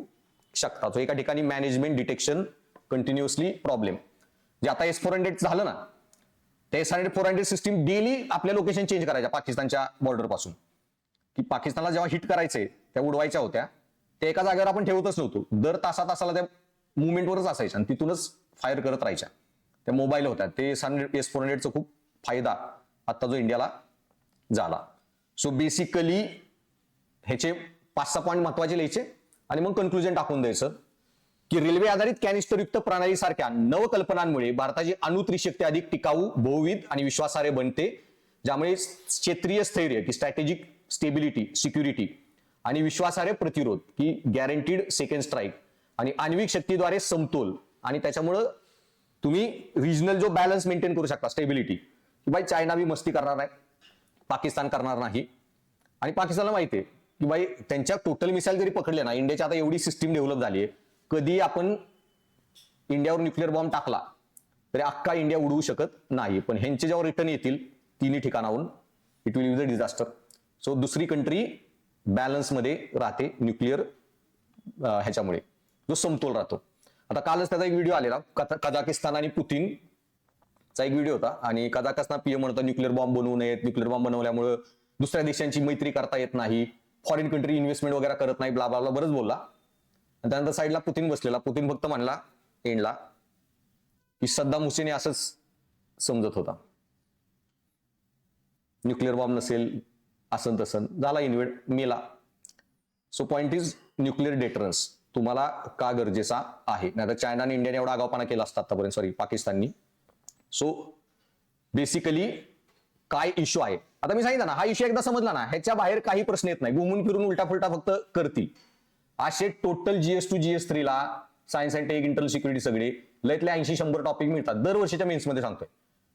शकता. तो एका ठिकाणी मॅनेजमेंट डिटेक्शन कंटिन्युअसली प्रॉब्लेम. जे आता S-400 झालं ना, त्या S-400 सिस्टीम डेली आपल्या लोकेशन चेंज करायच्या पाकिस्तानच्या बॉर्डर पासून, की पाकिस्तानला जेव्हा हिट करायचे त्या उडवायच्या होत्या, त्या एका जागेवर आपण ठेवतच नव्हतो, दर तासाला त्या मुवमेंटवरच असायच्या आणि तिथूनच फायर करत राहायच्या. त्या मोबाईल होत्या. ते S-400चा खूप फायदा आता जो इंडियाला झाला. सो बेसिकली ह्याचे 5-6 पॉईंट महत्वाचे लिहायचे आणि मग कन्क्लुजन टाकून द्यायचं, की रेल्वे आधारित कॅनिस्टरयुक्त प्रणालीसारख्या नवकल्पनांमुळे भारताची अणुत्रिशक्ती अधिक टिकाऊ, बहुविध आणि विश्वासार्ह बनते, ज्यामुळे क्षेत्रीय स्थैर्य की स्ट्रॅटेजिक स्टेबिलिटी, सिक्युरिटी आणि विश्वासार्ह प्रतिरोध की गॅरंटीड सेकंड स्ट्राईक आणि आण्विक शक्तीद्वारे समतोल, आणि त्याच्यामुळं तुम्ही रिजनल जो बॅलन्स मेंटेन करू शकता, स्टेबिलिटी, की बाई चायना बी मस्ती करणार आहे, पाकिस्तान करणार नाही. आणि पाकिस्तानला माहिती आहे की बाई त्यांच्या टोटल मिसाईल जरी पकडले ना, इंडियाची आता एवढी सिस्टीम डेव्हलप झाली आहे, कधी आपण इंडियावर न्यूक्लिअर बॉम्ब टाकला तरी अख्खा इंडिया उडवू शकत नाही. पण ह्यांचे जेव्हा रिटर्न येतील तिन्ही ठिकाणाहून, it will be the disaster. So दुसरी कंट्री बॅलन्स मध्ये राहते न्यूक्लिअर ह्याच्यामुळे, जो समतोल राहतो. आता कालच त्याचा एक व्हिडिओ आलेला, कझाकिस्तान आणि पुतीनचा एक व्हिडिओ होता. आणि कझाकिस्तान पीएम म्हणतो न्यूक्लिअर बॉम्ब बनवू नयेत, न्यूक्लिअर बॉम्ब बनवल्यामुळे दुसऱ्या देशांची मैत्री करता येत नाही, फॉरेन कंट्री इन्व्हेस्टमेंट वगैरे करत नाही, ब्ला ब्ला बरंच बोलला. आणि त्यानंतर साईडला पुतीन बसलेला. पुतीन फक्त म्हणला एंडला की सद्दाम हुसेन असंच समजत होता, न्यूक्लिअर बॉम्ब नसेल, असं तसं झाला, इन्व्हेड मेला. सो पॉइंट इज न्यूक्लिअर डेटरन्स तुम्हाला का गरजेचा आहे, नाहीतर चायना आणि इंडियाने एवढा आगाऊपणा केला असता आतापर्यंत, सॉरी पाकिस्ताननी. सो बेसिकली काय इश्यू आहे, आता मी सांगितलं ना, हा इश्यू एकदा समजला ना, ह्याच्या बाहेर काही प्रश्न येत नाही, घुमून फिरून उलटा फुलटा फक्त करतील. असे टोटल GS2 GS3 ला science and tech, internal security सगळे लयतले 80-100 टॉपिक मिळतात दरवर्षीच्या मेन्स मध्ये. सांगतोय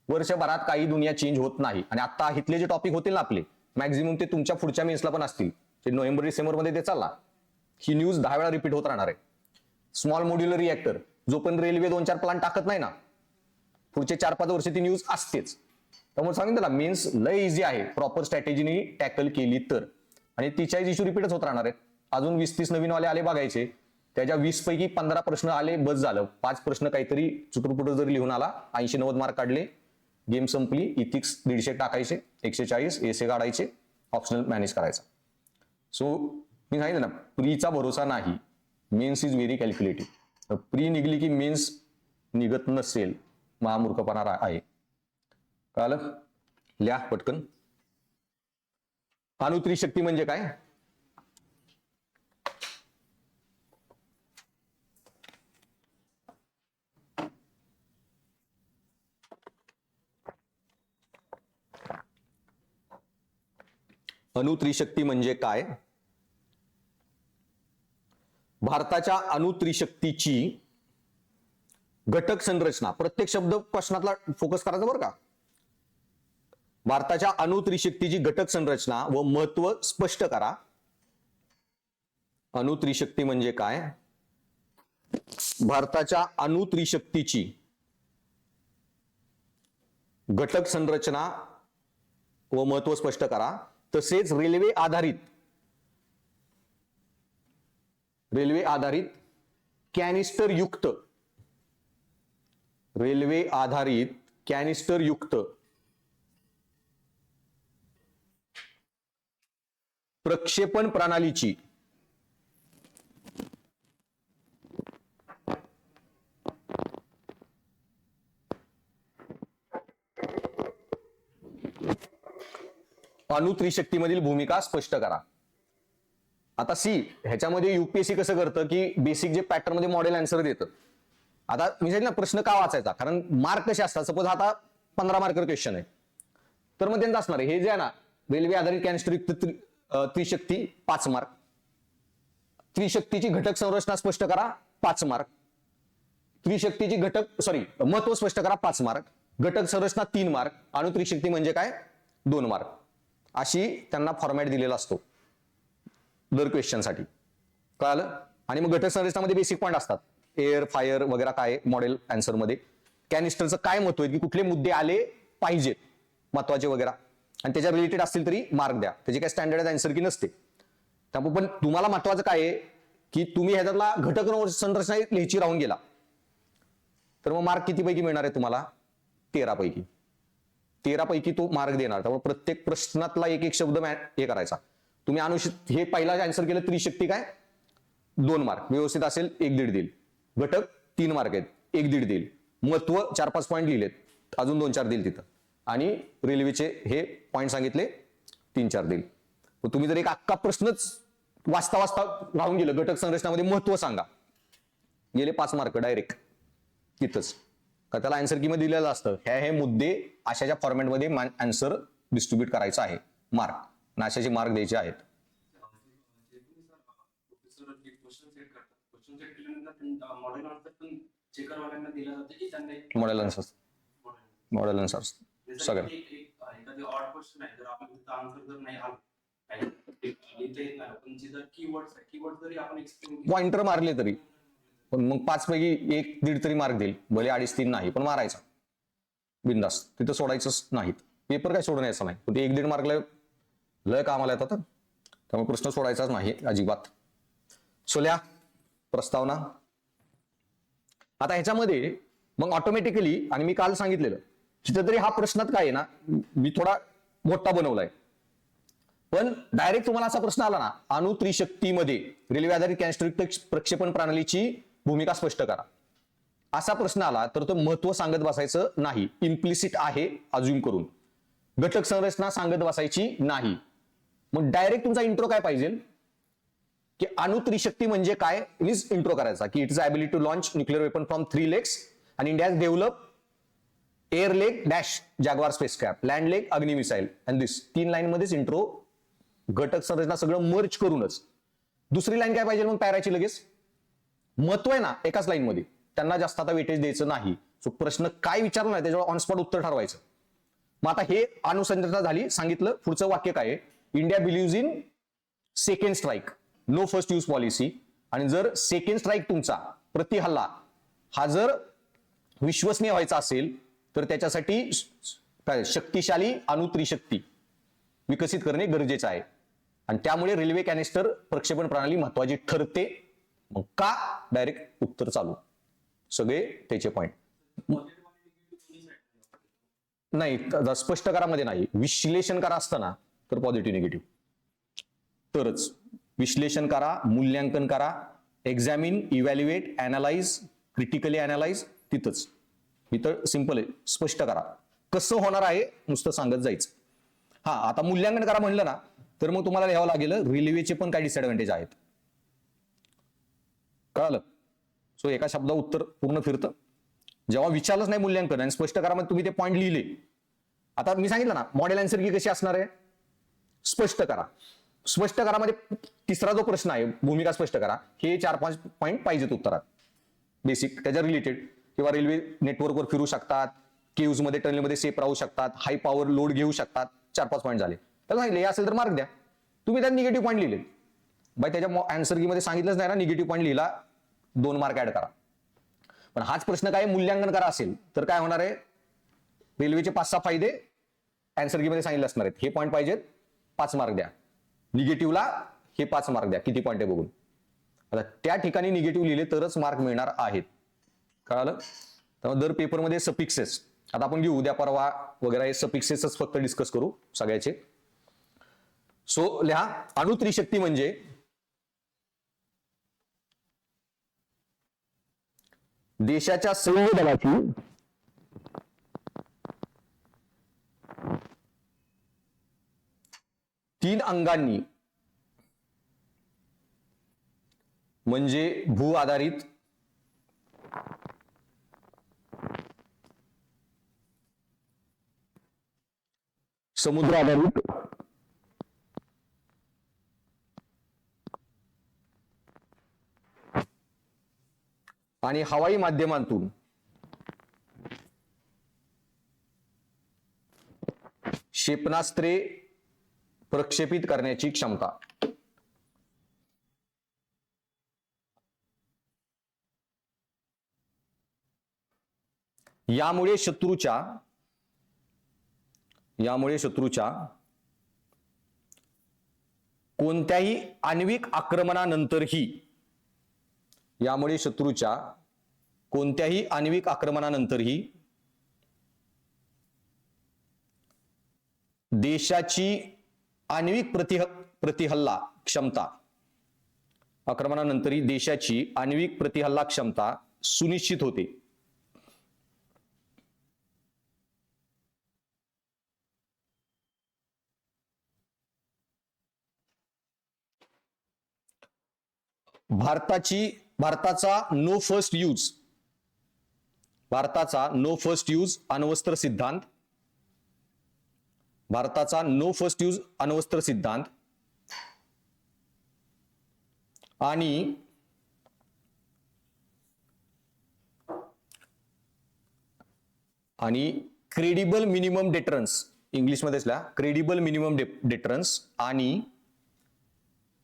वर्षभरात काही दुनिया चेंज होत नाही. आणि आता इथले जे टॉपिक होतील ना आपले मॅक्झिमम, ते तुमच्या पुढच्या मेन्सला पण असतील, ते नोव्हेंबर-डिसेंबर मध्ये ते चालला. ही न्यूज 10 वेळा रिपीट होत राहणार आहे. स्मॉल मॉड्युलर रिएक्टर, जो पण रेल्वे 2-4 प्लांट टाकत नाही ना, पुढचे 4-5 वर्ष ती न्यूज असतेच. त्यामुळे सांगितलं ना, मेन्स लय इझी आहे प्रॉपर स्ट्रॅटेजीने टॅकल केली तर. आणि तिच्याच इश्यू रिपीटच होत राहणार आहेत. अजून 20-30 नवीन वाले आले बघायचे, त्याच्या 20 पैकी 15 प्रश्न आले, बस झालं. 5 प्रश्न काहीतरी चुटरपुटर जरी लिहून आला, 80-90 मार्क काढले, गेम संपली. इथिक्स 150 टाकायचे, 140 एसे काढायचे, ऑप्शनल मॅनेज करायचा. सो मी सांगितलं ना, प्रीचा भरोसा नाही, mains is very calculative. Pre निघली की मेन्स निघत नसेल, महामूर्खपणा आहे. कळालं? लिहा पटकन. अणुत्रिशक्ती म्हणजे काय? अणुत्रिशक्ती म्हणजे काय? भारताच्या अणुत्रिशक्तीची घटक संरचना, प्रत्येक शब्द प्रश्नातला फोकस करायचा बरं का. भारताच्या अणुत्रिशक्तीची घटक संरचना व महत्व स्पष्ट करा. अणुत्रिशक्ती म्हणजे काय? भारताच्या अणुत्रिशक्तीची घटक संरचना व महत्व स्पष्ट करा. तसेच रेल्वे आधारित कॅनिस्टर युक्त प्रक्षेपण प्रणालीची अणुत्रिशक्तीमधील भूमिका स्पष्ट करा. आता ह्याच्यामध्ये युपीएससी कसं करतं की बेसिक जे पॅटर्न मध्ये मॉडेल आन्सर देतं. आता मी सांगितलं ना प्रश्न का वाचायचा, कारण मार्क कसे असतात. सपोज आता 15 मार्कर क्वेश्चन आहे, तर मग त्यांचं असणार आहे हे जे आहे ना, रेल्वे आधारित कॅनिस्टर युक्त त्रिशक्ती 5 मार्क, त्रिशक्तीची घटक संरचना स्पष्ट करा 5 मार्क, त्रिशक्तीची महत्व स्पष्ट करा 5 मार्क, घटक संरचना 3 मार्क, अणुत्रिशक्ती म्हणजे काय 2 मार्क. अशी त्यांना फॉर्मॅट दिलेला असतो दर क्वेश्चन साठी. कळालं? आणि मग घटक संरचनामध्ये बेसिक पॉईंट असतात, एअर फायर वगैरे काय मॉडेल आन्सर मध्ये, कॅनिस्टरचं काय महत्व आहे की कुठले मुद्दे आले पाहिजेत महत्वाचे वगैरे, आणि त्याच्या रिलेटेड असतील तरी मार्क द्या. त्याची काय स्टँडर्ड आन्सर की नसते. त्यामुळे पण तुम्हाला महत्वाचं काय आहे की तुम्ही ह्याच्यातला घटक संरचना लिहायची राहून गेला तर मग मार्क किती पैकी मिळणार आहे तुम्हाला? 13 पैकी तो मार्क देणार. त्यामुळे प्रत्येक प्रश्नातला एक शब्द हे करायचा. तुम्ही हे पहिला आन्सर केलं, त्रिशक्ती काय 2 मार्क व्यवस्थित असेल 1.5 देईल, घटक 3 मार्क आहेत 1.5 देईल, महत्व 4-5 पॉईंट लिहिलेत अजून 2-4 देईल तिथं, आणि रेल्वेचे हे पॉईंट सांगितले 3-4 देईल. तुम्ही जर एक अख्खा प्रश्नच वाचता राहून गेलं, घटक संरचनामध्ये महत्व सांगा, गेले 5 मार्क डायरेक्ट तिथंच. का त्याला आन्सर की मध्ये दिलेलं असतं हे मुद्दे अशाच्या फॉर्मॅटमध्ये आन्सर डिस्ट्रीब्यूट करायचा आहे, मार्क आणि अशाचे मार्क द्यायचे आहेत. मॉडेल आन्सर सगळं पॉइंटर मारले तरी पण मग 5 पैकी 1-1.5 तरी मार्क देईल, भले 2.5-3 नाही पण मारायचा बिंदास, तिथं सोडायचंच नाहीत. पेपर काय सोडून यायचं नाही, पण ते 1-1.5 मार्कला लय कामाला येतात, त्यामुळे प्रश्न सोडायचाच नाही अजिबात. सोल्या प्रस्तावना. आता ह्याच्यामध्ये मग ऑटोमॅटिकली, आणि मी काल सांगितलेलं तिथं तरी हा प्रश्नात काय आहे ना, मी थोडा मोठा बनवलाय, पण डायरेक्ट तुम्हाला असा प्रश्न आला ना, अणुत्रिशक्तीमध्ये रेल्वे आधारित कॅनिस्टर प्रक्षेपण प्रणालीची भूमिका स्पष्ट करा, असा प्रश्न आला तर तो महत्व सांगत बसायचं नाही, इम्प्लिसिट आहे अज्युम करून, घटक संरचना सांगत बसायची नाही. मग डायरेक्ट तुमचा इंट्रो काय पाहिजे की अणुत्रिशक्ती म्हणजे काय, मीन्स इंट्रो करायचा की it is ability to launch nuclear weapon from 3 legs आणि India has develop air leg dash Jaguar spacecraft, land leg Agni missile, आणि दिस 3 लाईन मध्येच इंट्रो, घटक संरचना सगळं मर्ज करूनच. दुसरी लाईन काय पाहिजे मग पॅराची, लगेच महत्व आहे ना एकाच लाईन मध्ये, त्यांना जास्त आता वेटेज द्यायचं नाही. सो प्रश्न काय विचारला नाही त्याच्यावर ऑन स्पॉट उत्तर ठरवायचं. मग आता हे अनुसंरचना झाली, सांगितलं. पुढचं वाक्य काय आहे, India believes in second strike, no first use policy. आणि जर सेकंड स्ट्राईक तुमचा प्रति हल्ला हा जर विश्वसनीय व्हायचा असेल तर त्याच्यासाठी काय शक्तिशाली अणुत्रिशक्ती विकसित करणे गरजेचं आहे, आणि त्यामुळे रेल्वे कॅनिस्टर प्रक्षेपण प्रणाली महत्वाची ठरते. मग का, डायरेक्ट उत्तर चालू, सगळे त्याचे पॉइंट नाही. स्पष्ट करामध्ये नाही, विश्लेषण करा असताना तर पॉझिटिव्ह निगेटिव्ह, तरच विश्लेषण करा, मूल्यांकन करा, examine, evaluate, analyse, critically analyse, तिथंच. इथं सिंपल आहे, स्पष्ट करा. कसं होणार आहे नुसतं सांगत जायचं. हा, आता मूल्यांकन करा म्हणलं ना तर मग तुम्हाला लिहावं लागेल रेल्वेचे पण काही डिसएडव्हान्टेज आहेत, कळालं. सो एका शब्दा उत्तर पूर्ण फिरतं. जेव्हा विचारलंच नाही मूल्यांकन आणि स्पष्ट करा मग तुम्ही ते पॉईंट लिहिले. आता मी सांगितलं ना मॉडेल आन्सर की कशी असणार आहे, स्पष्ट करा. स्पष्ट करा मध्ये तिसरा जो प्रश्न आहे, भूमिका स्पष्ट करा, हे 4-5 पॉईंट पाहिजेत उत्तरात बेसिक त्याच्या रिलेटेड. किंवा रेल्वे नेटवर्कवर फिरू शकतात, केव्ज मध्ये टनेलमध्ये सेफ राहू शकतात, हाय पॉवर लोड घेऊ शकतात, 4-5 पॉईंट झाले. त्याला सांगितले हे असेल तर मार्क द्या. तुम्ही त्यात निगेटिव्ह पॉईंट लिहिले बाय, त्याच्या आन्सर की मध्ये सांगितलंच नाही ना, निगेटिव्ह पॉईंट लिहिला 2 मार्क ऍड करा. पण हाच प्रश्न काय मूल्यांकन करा असेल तर काय होणार आहे, रेल्वेचे 5-6 फायदे आन्सर की मध्ये सांगितले असणार आहेत, हे पॉईंट पाहिजेत 5 मार्क द्या. निगेटिव्हला हे 5 मार्क द्या, किती पॉईंट आहे बघून. आता त्या ठिकाणी निगेटिव्ह लिहिले तरच मार्क मिळणार आहेत. कळालं? त्यामुळे दर पेपरमध्ये सफिक्सेस आता आपण घेऊ, उद्या परवा वगैरे हे सफिक्सेसच फक्त डिस्कस करू सगळ्याचे. सो लिहा, अणु त्रिशक्ती म्हणजे देशाच्या सैन्य दलाची तीन अंगांनी म्हणजे भू आधारित, समुद्र आधारित आणि हवाई माध्यमांतून क्षेपणास्त्रे प्रक्षेपित करण्याची क्षमता. यामुळे शत्रूच्या कोणत्याही आण्विक आक्रमणानंतरही देशाची आण्विक प्रतिहल्ला क्षमता, आक्रमणानंतरही देशाची आण्विक प्रतिहल्ला क्षमता सुनिश्चित होते. भारताचा नो फर्स्ट यूज अण्वस्त्र सिद्धांत, आणि क्रेडिबल मिनिमम डेटरन्स, इंग्लिशमध्ये क्रेडिबल मिनिमम डेटरन्स, आणि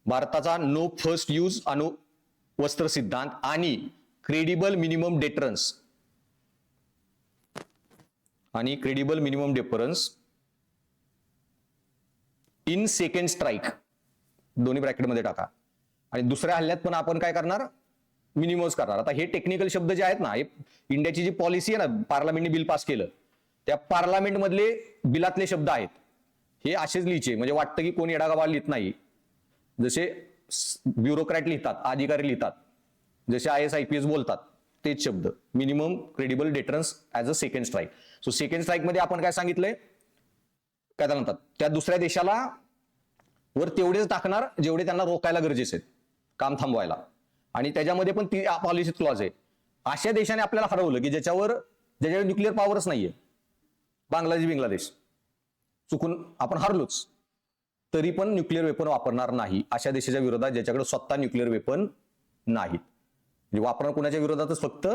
भारताचा नो फर्स्ट यूज अणुवस्त्र सिद्धांत आणि credible minimum deterrence in second strike, दोन्ही ब्रॅकेटमध्ये टाका. आणि दुसऱ्या हल्ल्यात पण आपण काय करणार, मिनिमोज करणार. आता हे टेक्निकल शब्द जे आहेत ना, हे इंडियाची जी पॉलिसी आहे ना, पार्लमेंटने बिल पास केलं त्या पार्लमेंट मधले बिलातले शब्द आहेत, हे असेच लिहायचे. म्हणजे वाटतं की कोणी येडागाबा लिहित नाही, जसे ब्युरोक्रॅट लिहितात, अधिकारी लिहितात, जसे IAS IPS बोलतात तेच शब्द. Minimum credible deterrence as a second strike. So second strike मध्ये आपण काय सांगितलंय, काय म्हणतात, त्या दुसऱ्या देशाला वर तेवढेच टाकणार जेवढे त्यांना रोकायला गरजेचे आहेत, काम थांबवायला. आणि त्याच्यामध्ये पण ती पॉलिसी क्लॉज आहे. अशा देशाने आपल्याला हरवलं की ज्याच्यावर न्यूक्लिअर पॉवरच नाहीये, बांगलादेश चुकून आपण हरलोच, तरी पण न्यूक्लिअर वेपन वापरणार नाही अशा देशाच्या विरोधात ज्याच्याकडे स्वतः न्यूक्लिअर वेपन नाहीत. म्हणजे वापरणार कोणाच्या विरोधातच, फक्त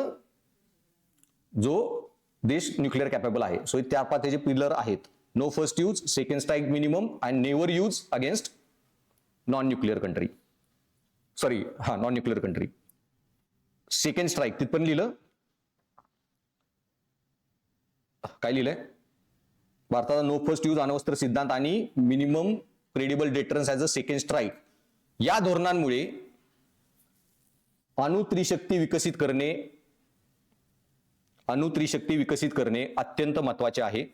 जो देश न्यूक्लिअर कॅपेबल आहे. सो त्या त्याचे पिलर आहेत, no first use, second strike minimum, and never use against non nuclear country. Second strike तिथपर्यंत लिहिलं. काय लिहिलंय, भारताचा नो फर्स्ट यूज अण्वस्त्र सिद्धांत आणि minimum credible deterrence as a second strike, या धोरणांमुळे अणु त्रिशक्ती विकसित करणे अत्यंत महत्वाचे आहे.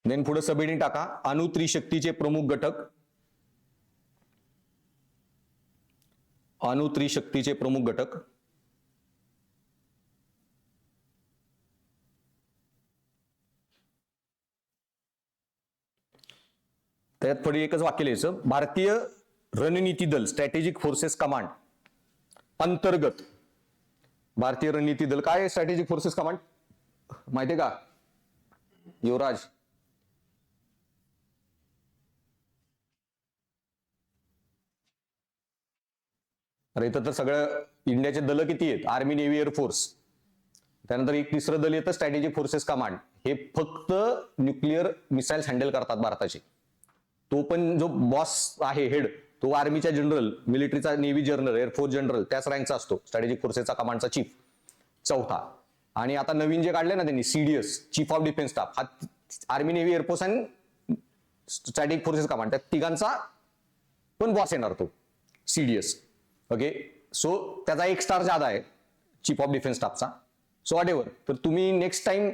देन पुढे सबहेडिंग टाका, अणु त्रिशक्तीचे प्रमुख घटक. त्यात पुढे एकच वाक्य लिहायचं, भारतीय रणनीती दल स्ट्रॅटेजिक फोर्सेस कमांड अंतर्गत भारतीय रणनीती दल काय स्ट्रॅटेजिक फोर्सेस कमांड माहितीये का युवराज? अरे इथं तर सगळं इंडियाचे दल किती आहेत? Army, navy, air force. त्यानंतर एक तिसरं दल येतं स्ट्रॅटेजिक फोर्सेस कमांड. हे फक्त न्यूक्लिअर मिसाईल्स हँडल करतात भारताचे. तो पण जो बॉस आहे हेड तो आर्मीचा जनरल, मिलिटरीचा नेव्ही जनरल, एअरफोर्स जनरल त्याच रँकचा असतो. स्ट्रॅटेजिक फोर्सेसचा कमांडचा चीफ चौथा. आणि आता नवीन जे काढले ना त्यांनी CDS, chief of defence staff, हा आर्मी, नेव्ही, एअरफोर्स आणि स्ट्रॅटेजिक फोर्सेस कमांड त्या तिघांचा पण बॉस येणार तो सीडीएस. ओके, सो त्याचा एक स्टार ज्यादा आहे चीफ ऑफ डिफेन्स स्टाफचा. So whatever. तर तुम्ही नेक्स्ट टाइम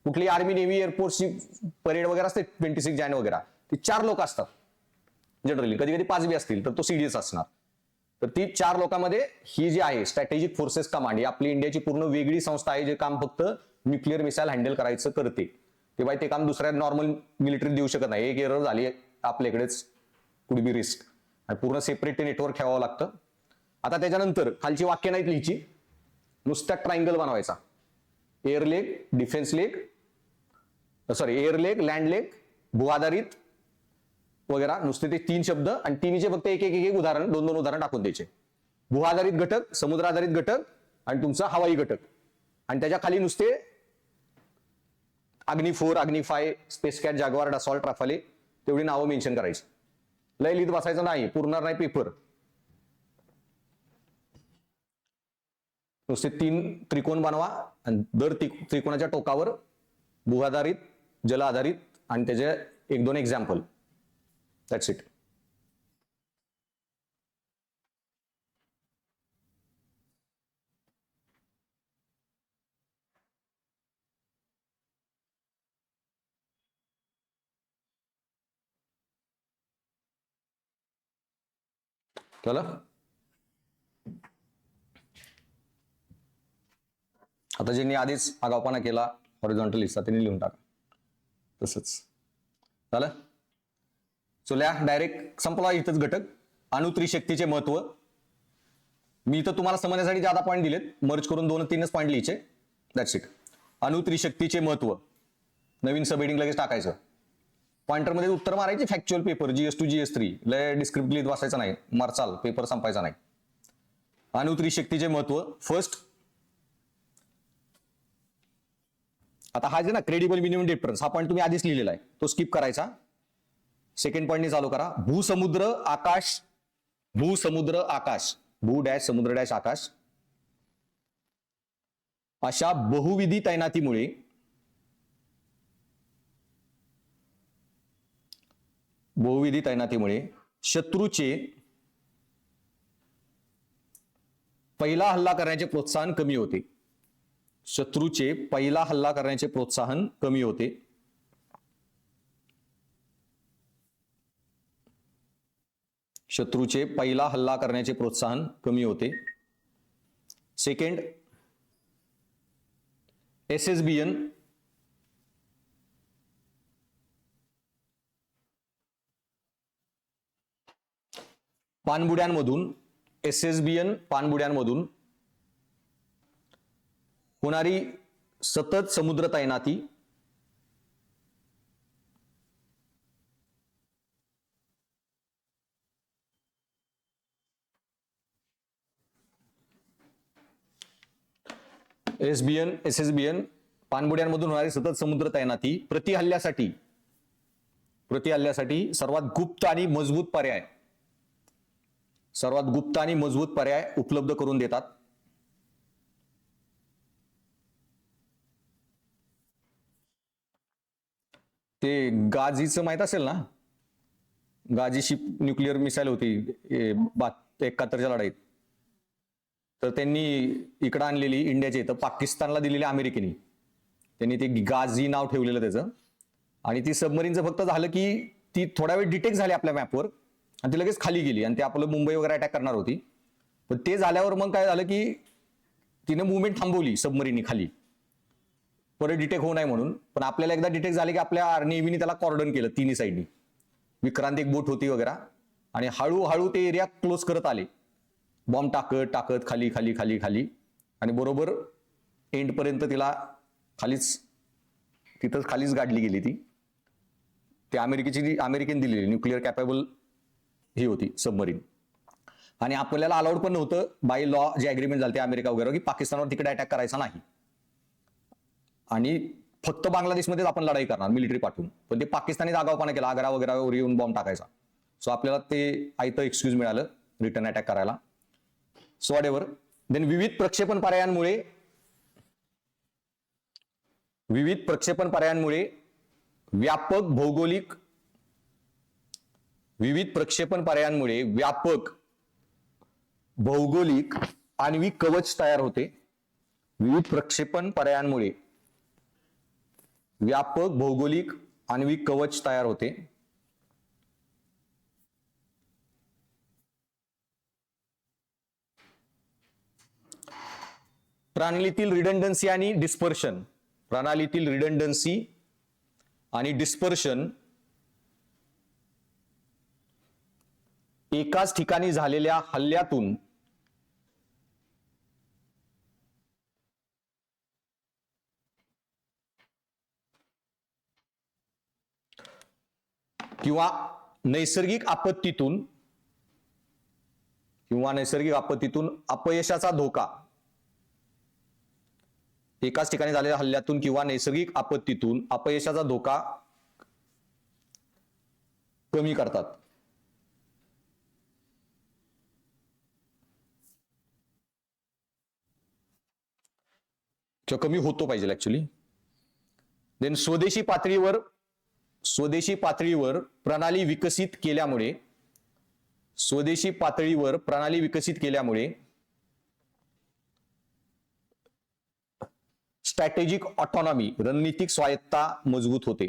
कुठली आर्मी, नेव्ही, एअरफोर्सची परेड वगैरे असते 26 जानेवारी वगैरे, ती 4 लोक असतात जनरली, कधी कधी 5 बी असतील, तर तो सीडीएस असणार. तर ती 4 लोकांमध्ये ही जी आहे स्ट्रॅटेजिक फोर्सेस कमांड ही आपली इंडियाची पूर्ण वेगळी संस्था आहे, जे काम फक्त न्यूक्लिअर मिसाईल हँडल करायचं करते. ते बाई ते काम दुसऱ्या नॉर्मल मिलिटरी देऊ शकत नाही. एक एरर झाली आपल्याकडेच कुड बी रिस्क, आणि पूर्ण सेपरेट नेटवर्क ठेवावं लागतं. आता त्याच्यानंतर खालची वाक्य नाहीत लिहायची, नुसत्या ट्रायंगल बनवायचा. Air leg, defence leg, sorry air leg, land leg, भू आधारित वगैरे, नुसते ते 3 शब्द आणि तिन्हीचे फक्त एक एक एक उदाहरण, 2-2 उदाहरण टाकून द्यायचे. भू आधारित घटक, समुद्र आधारित घटक आणि तुमचा हवाई घटक. आणि त्याच्या खाली नुसते अग्नी 4, अग्नी 5, स्पेस कॅट, जागवार, डसॉल्ट, राफाले तेवढी नावं मेन्शन करायची. लय लिहित बसायचं नाही, पुरणार नाही पेपर. नुसते 3 त्रिकोण बनवा आणि दर त्रिकोणाच्या टोकावर भू आधारित, जल आधारित आणि त्याचे 1-2 एक्झाम्पल. That's it. कळलं? आता ज्यांनी आधीच आगावपणा केला हॉरिझॉन्टल हिस्सा त्यांनी लिहून टाका तसंच. झालं? सो लिहा डायरेक्ट, संपला इथंच घटक. अणु त्रिशक्तीचे महत्व. मी इथं तुम्हाला समजण्यासाठी ज्यादा पॉईंट दिलेत, मर्ज करून 2-3च पॉईंट लिहायचे. That's it. अणु त्रिशक्तीचे महत्व. नवीन सब हेडिंग लगेच टाकायचं. पॉइंटरमध्ये उत्तर मारायचे फॅक्च्युअल पेपर, GS2 GS3. लय डिस्क्रिप्ट लिहित वाचायचं नाही, मारचाल पेपर संपायचा नाही. अणु त्रिशक्तीचे महत्व. फर्स्ट, आता हा जे ना क्रेडिबल मिनिमम डिफरन्स, हा पॉईंट तुम्ही आधीच लिहिलेला आहे, तो स्किप करायचा. सेकंड पॉईंटने चालू करा. भूसमुद्र आकाश, भूसमुद्र आकाश, भू डॅश समुद्र डॅश आकाश अशा बहुविधी तैनातीमुळे शत्रूचे पहिला हल्ला करण्याचे प्रोत्साहन कमी होते. शत्रूचे पहिला हल्ला करण्याचे प्रोत्साहन कमी होते. शत्रूचे पहिला हल्ला करण्याचे प्रोत्साहन कमी होते. सेकंड, SSBN पाणबुड्यांमधून, SSBN पाणबुड्यांमधून होणारी सतत समुद्र तैनाती SSBN पाणबुड्यांमधून होणारी सतत समुद्र तैनाती प्रति हल्ल्यासाठी सर्वात गुप्त आणि मजबूत पर्याय उपलब्ध करून देतात. ते गाझीचं माहित असेल ना, गाझी शिप न्यूक्लिअर मिसाईल होती 71च्या लढाईत. तर त्यांनी इकडं आणलेली इंडियाच्या इथं, पाकिस्तानला दिलेली अमेरिकेने. त्यांनी ते गाझी नाव ठेवलेलं त्याचं. आणि ती सबमरीनचं फक्त झालं की ती थोडा वेळ डिटेक्ट झाली आपल्या मॅपवर आणि ती लगेच खाली गेली आणि ते आपलं मुंबई वगैरे अटॅक करणार होती. पण ते झाल्यावर मग काय झालं की तिने मुवमेंट थांबवली सबमरीननी खाली, परत डिटेक्ट होऊ नये म्हणून. पण आपल्याला एकदा डिटेक्ट झाले की आपल्या नेव्हीने त्याला कॉर्डन केलं तिन्ही साईडनी. विक्रांत एक बोट होती वगैरे, आणि हळूहळू ते एरिया क्लोज करत आले, बॉम्ब टाकत खाली. आणि बरोबर एंडपर्यंत तिला तिथं खालीच गाडली गेली ती अमेरिकेने दिलेली न्यूक्लिअर कॅपेबल ही होती सबमरीन. आणि आपल्याला अलाउड पण नव्हतं बाय लॉ जे अग्रीमेंट झालं ते अमेरिका वगैरे की पाकिस्तानवर तिकडे अटॅक करायचा नाही आणि फक्त बांगलादेशमध्येच आपण लढाई करणार मिलिटरी पाठवून. पण ते पाकिस्तानी आगाऊपणा केला, आग्रा वगैरे येऊन बॉम्ब टाकायचा. सो आपल्याला ते आयतं एक्सक्यूज मिळालं रिटर्न अटॅक करायला. So what ever. देन विविध प्रक्षेपण पर्यायांमुळे व्यापक भौगोलिक आण्विक कवच तयार होते. विविध प्रक्षेपण पर्यायांमुळे व्यापक भौगोलिक आण्विक कवच तयार होते. प्रणालीतील रिडंडन्सी आणि डिस्पर्शन एकाच ठिकाणी झालेल्या हल्ल्यातून किंवा नैसर्गिक आपत्तीतून अपयशाचा धोका एकाच ठिकाणी झालेल्या हल्ल्यातून किंवा नैसर्गिक आपत्तीतून अपयशाचा धोका कमी करतात. किंवा कमी होतो पाहिजे ऍक्च्युली. देन स्वदेशी पातळीवर प्रणाली विकसित केल्यामुळे स्ट्रॅटेजिक ऑटॉनॉमी रणनीतिक स्वायत्ता मजबूत होते.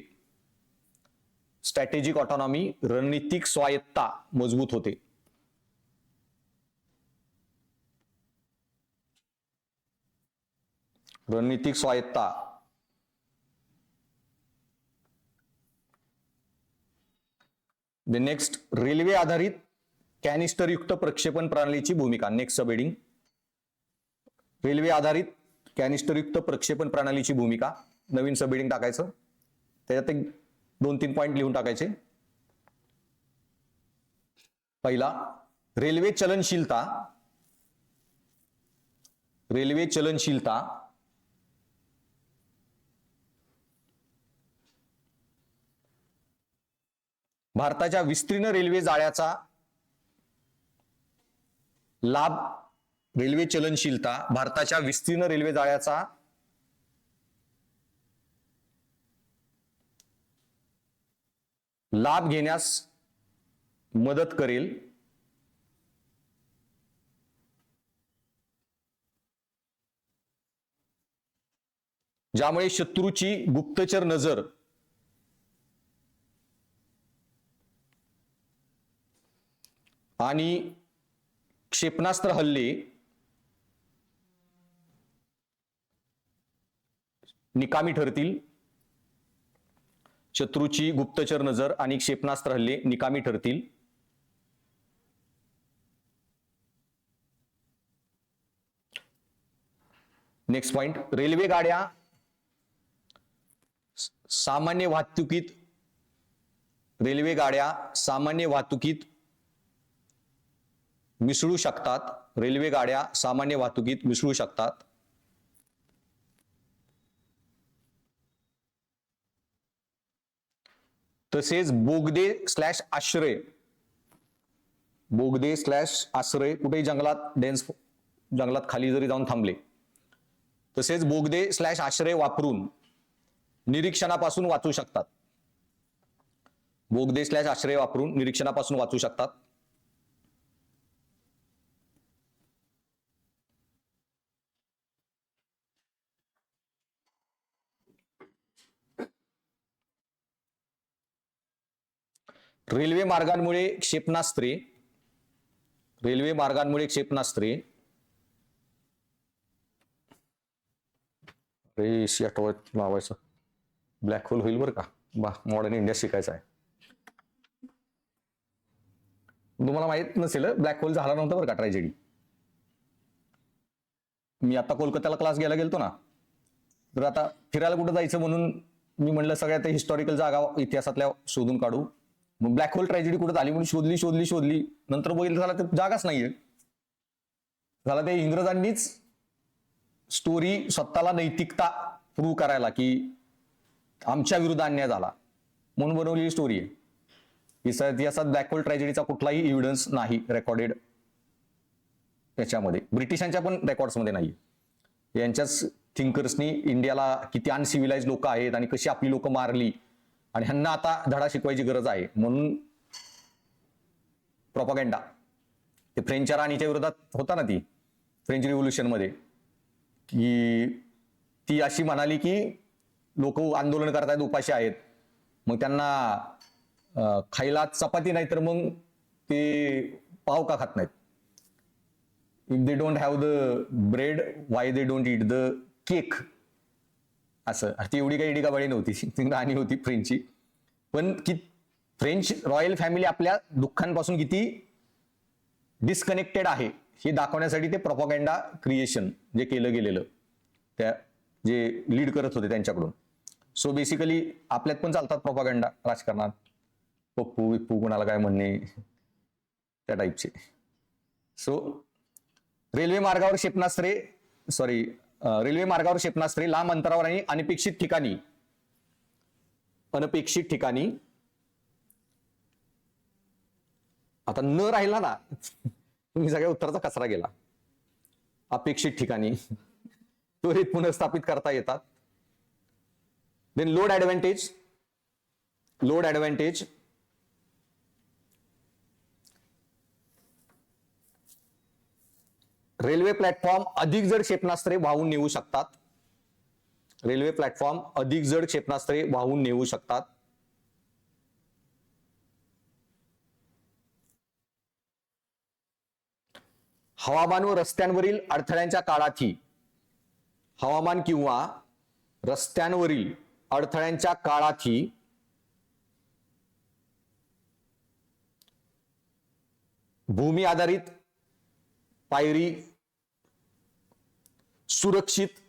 रणनीतिक स्वायत्ता. द नेक्स्ट रेल्वे आधारित कॅनिस्टरयुक्त प्रक्षेपण प्रणालीची भूमिका. नेक्स्ट सब हेडिंग रेल्वे आधारित कॅनिस्टरयुक्त प्रक्षेपण प्रणालीची भूमिका. नवीन सब हेडिंग टाकायचं, त्याच्यात एक 2-3 पॉइंट लिहून टाकायचे. पहिला, रेल्वे चलनशीलता भारताच्या विस्तीर्ण रेल्वे जाळ्याचा लाभ घेण्यास मदत करेल. ज्यामुळे शत्रूची गुप्तचर नजर आणि क्षेपणास्त्र हल्ले निकामी ठरतील. शत्रूची गुप्तचर नजर आणि क्षेपणास्त्र हल्ले निकामी ठरतील. नेक्स्ट पॉइंट, रेल्वे गाड्या सामान्य वाहतुकीत मिसळू शकतात. तसेच बोगदे/आश्रय कुठेही जंगलात खाली जरी जाऊन थांबले, तसेच बोगदे/आश्रय वापरून निरीक्षणापासून वाचू शकतात. रेल्वे मार्गांमुळे क्षेपणास्त्रे लावायचं ब्लॅक होल होईल बरं का. मॉडर्न इंडिया शिकायचं आहे. तुम्हाला माहित नसेल ब्लॅक होल झाला नव्हता बरं का ट्रॅजेडी. मी आता कोलकात्याला क्लास घ्यायला गेलतो ना, तर आता फिरायला कुठं जायचं म्हणून मी म्हणलं सगळ्यात हिस्टॉरिकल जागा इतिहासातल्या शोधून काढू. मग ब्लॅक होल ट्रॅजेडी कुठं झाली म्हणून शोधली, नंतर बघितलं झाला तर जागाच नाहीये. झाला ते इंग्रजांनीच स्टोरी स्वतःला नैतिकता प्रूव्ह करायला की आमच्या विरुद्ध अन्याय झाला म्हणून बनवलेली स्टोरी आहे. इतिहासात ब्लॅक होल ट्रॅजेडीचा कुठलाही एव्हिडन्स नाही रेकॉर्डेड त्याच्यामध्ये, ब्रिटिशांच्या पण रेकॉर्ड्समध्ये नाही. यांच्याच थिंकर्सनी इंडियाला किती अनसिव्हिलाइज लोक आहेत आणि कशी आपली लोक मारली आणि ह्यांना आता धडा शिकवायची गरज आहे म्हणून प्रोपागंडा. ते फ्रेंचच्या राणीच्या विरोधात होता ना, ती फ्रेंच रिव्होल्युशन मध्ये, की ती अशी म्हणाली की लोक आंदोलन करतायत, उपाशी आहेत, मग त्यांना खायला चपाती नाही तर मग ते पाव का खात नाहीत. If they don't have the bread Y they don't eat the cake. असं. ती एवढी काही इडिकाबाळी नव्हती, ती राणी होती फ्रेंचची, पण की फ्रेंच रॉयल फॅमिली आपल्या दुःखांपासून किती डिस्कनेक्टेड आहे हे दाखवण्यासाठी ते प्रोपागंडा क्रिएशन जे केलं गेलेलं त्या जे लीड करत होते त्यांच्याकडून. सो बेसिकली आपल्यात पण चालतात प्रोपागंडा राजकारणात, पप्पू विप्पू कोणाला काय म्हणणे त्या टाईपचे. सो रेल्वे मार्गावर क्षेपणास्त्रे लांब अंतरावर आणि अनपेक्षित ठिकाणी आता न राहिला ना तुम्ही सगळ्या उत्तराचा कचरा गेला. अपेक्षित ठिकाणी त्वरित पुनर्स्थापित करता येतात. Then load advantage railway platform अधिक जड क्षेपणास्त्रे वाहून नेऊ शकतात. हवामान व रस्त्यांवरील अडथळ्यांच्या काळातही भूमी आधारित पायरी सुरक्षित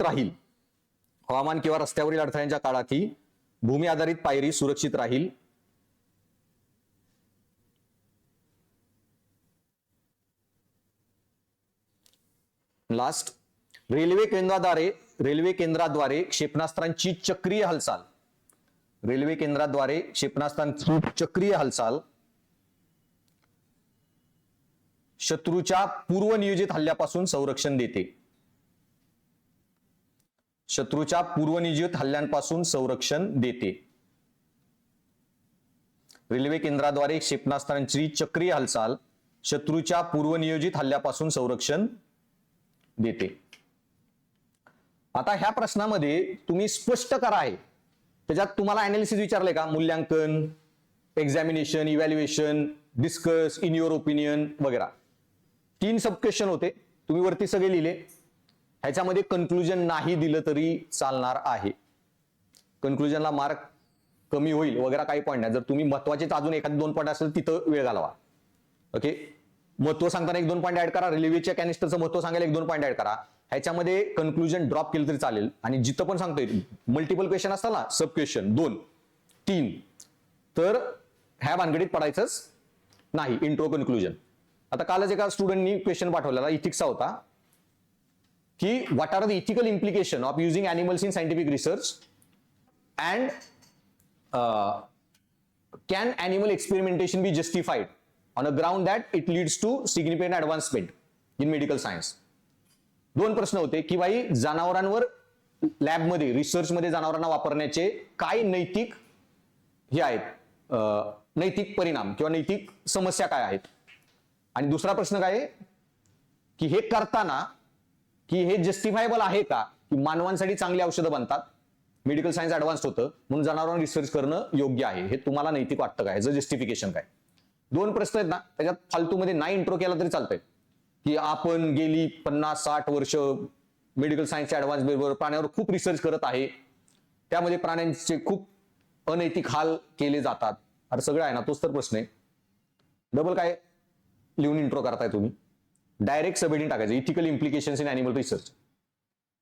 राहील. हवामान किंवा रस्त्यावरील अडथळ्यांच्या काळातही भूमी आधारित पायरी सुरक्षित राहील. लास्ट, रेल्वे केंद्राद्वारे क्षेपणास्त्रांची चक्रीय हालचाल शत्रूच्या पूर्वनियोजित हल्ल्यापासून संरक्षण देते. रेल्वे केंद्राद्वारे क्षेपणास्त्रांची चक्रीय हालचाल शत्रूच्या पूर्वनियोजित हल्ल्यापासून संरक्षण देते. आता ह्या प्रश्नामध्ये तुम्ही स्पष्ट करा आहे, त्याच्यात तुम्हाला अनालिसिस विचारले का, मूल्यांकन, examination, evaluation, discuss, in your opinion वगैरे 3 सब क्वेश्चन होते, तुम्ही वरती सगळे लिहिले. ह्याच्यामध्ये कन्क्लुजन नाही दिलं तरी चालणार आहे. कन्क्लुजनला मार्क कमी होईल वगैरे काही पॉईंट नाही. जर तुम्ही महत्वाचे अजून 1-2 पॉईंट असेल तिथं वेळ घालवा. ओके, महत्व सांगताना 1-2 पॉईंट ऍड करा. रेल्वेच्या कॅनिस्टरचं महत्व सांगायला 1-2 पॉईंट ऍड करा. ह्याच्यामध्ये कन्क्लुजन ड्रॉप केलं तरी चालेल. आणि जिथं पण सांगतोय मल्टिपल क्वेश्चन असतात ना, सब क्वेश्चन 2-3, तर ह्या भानगडीत पडायचंच नाही. Intro conclusion. आता कालच एका स्टुडंटनी क्वेश्चन पाठवलेला, इथिक्सचा होता, की what are the ethical implication of using animals in scientific research and can animal experimentation be justified on a ground that it leads to significant advancement in medical science. 2 प्रश्न होते की भाई जनावरांवर लॅबमध्ये रिसर्चमध्ये जनावरांना वापरण्याचे काय नैतिक हे आहेत, नैतिक परिणाम किंवा नैतिक समस्या काय आहेत. आणि दुसरा प्रश्न काय आहे की हे करताना की हे जस्टिफायबल आहे का, की मानवांसाठी चांगली औषधं बनतात, मेडिकल सायन्स ऍडव्हान्स होतं म्हणून जनावरांवर रिसर्च करणं योग्य आहे, हे तुम्हाला नैतिक वाटतं का, ह्याचं जस्टिफिकेशन काय. 2 प्रश्न आहेत ना, त्याच्यात फालतूमध्ये नाही इंट्रो केला तरी चालतंय, की आपण गेली 50-60 वर्ष मेडिकल सायन्सच्या ऍडव्हान्स बरोबर प्राण्यांवर खूप रिसर्च करत आहे, त्यामध्ये प्राण्यांचे खूप अनैतिक हाल केले जातात. अरे सगळं आहे ना, तोच तर प्रश्न आहे. डबल काय लिहून इंट्रो करताय तुम्ही. डायरेक्ट सबहेडिंग टाकायचं, ethical implications in animal research,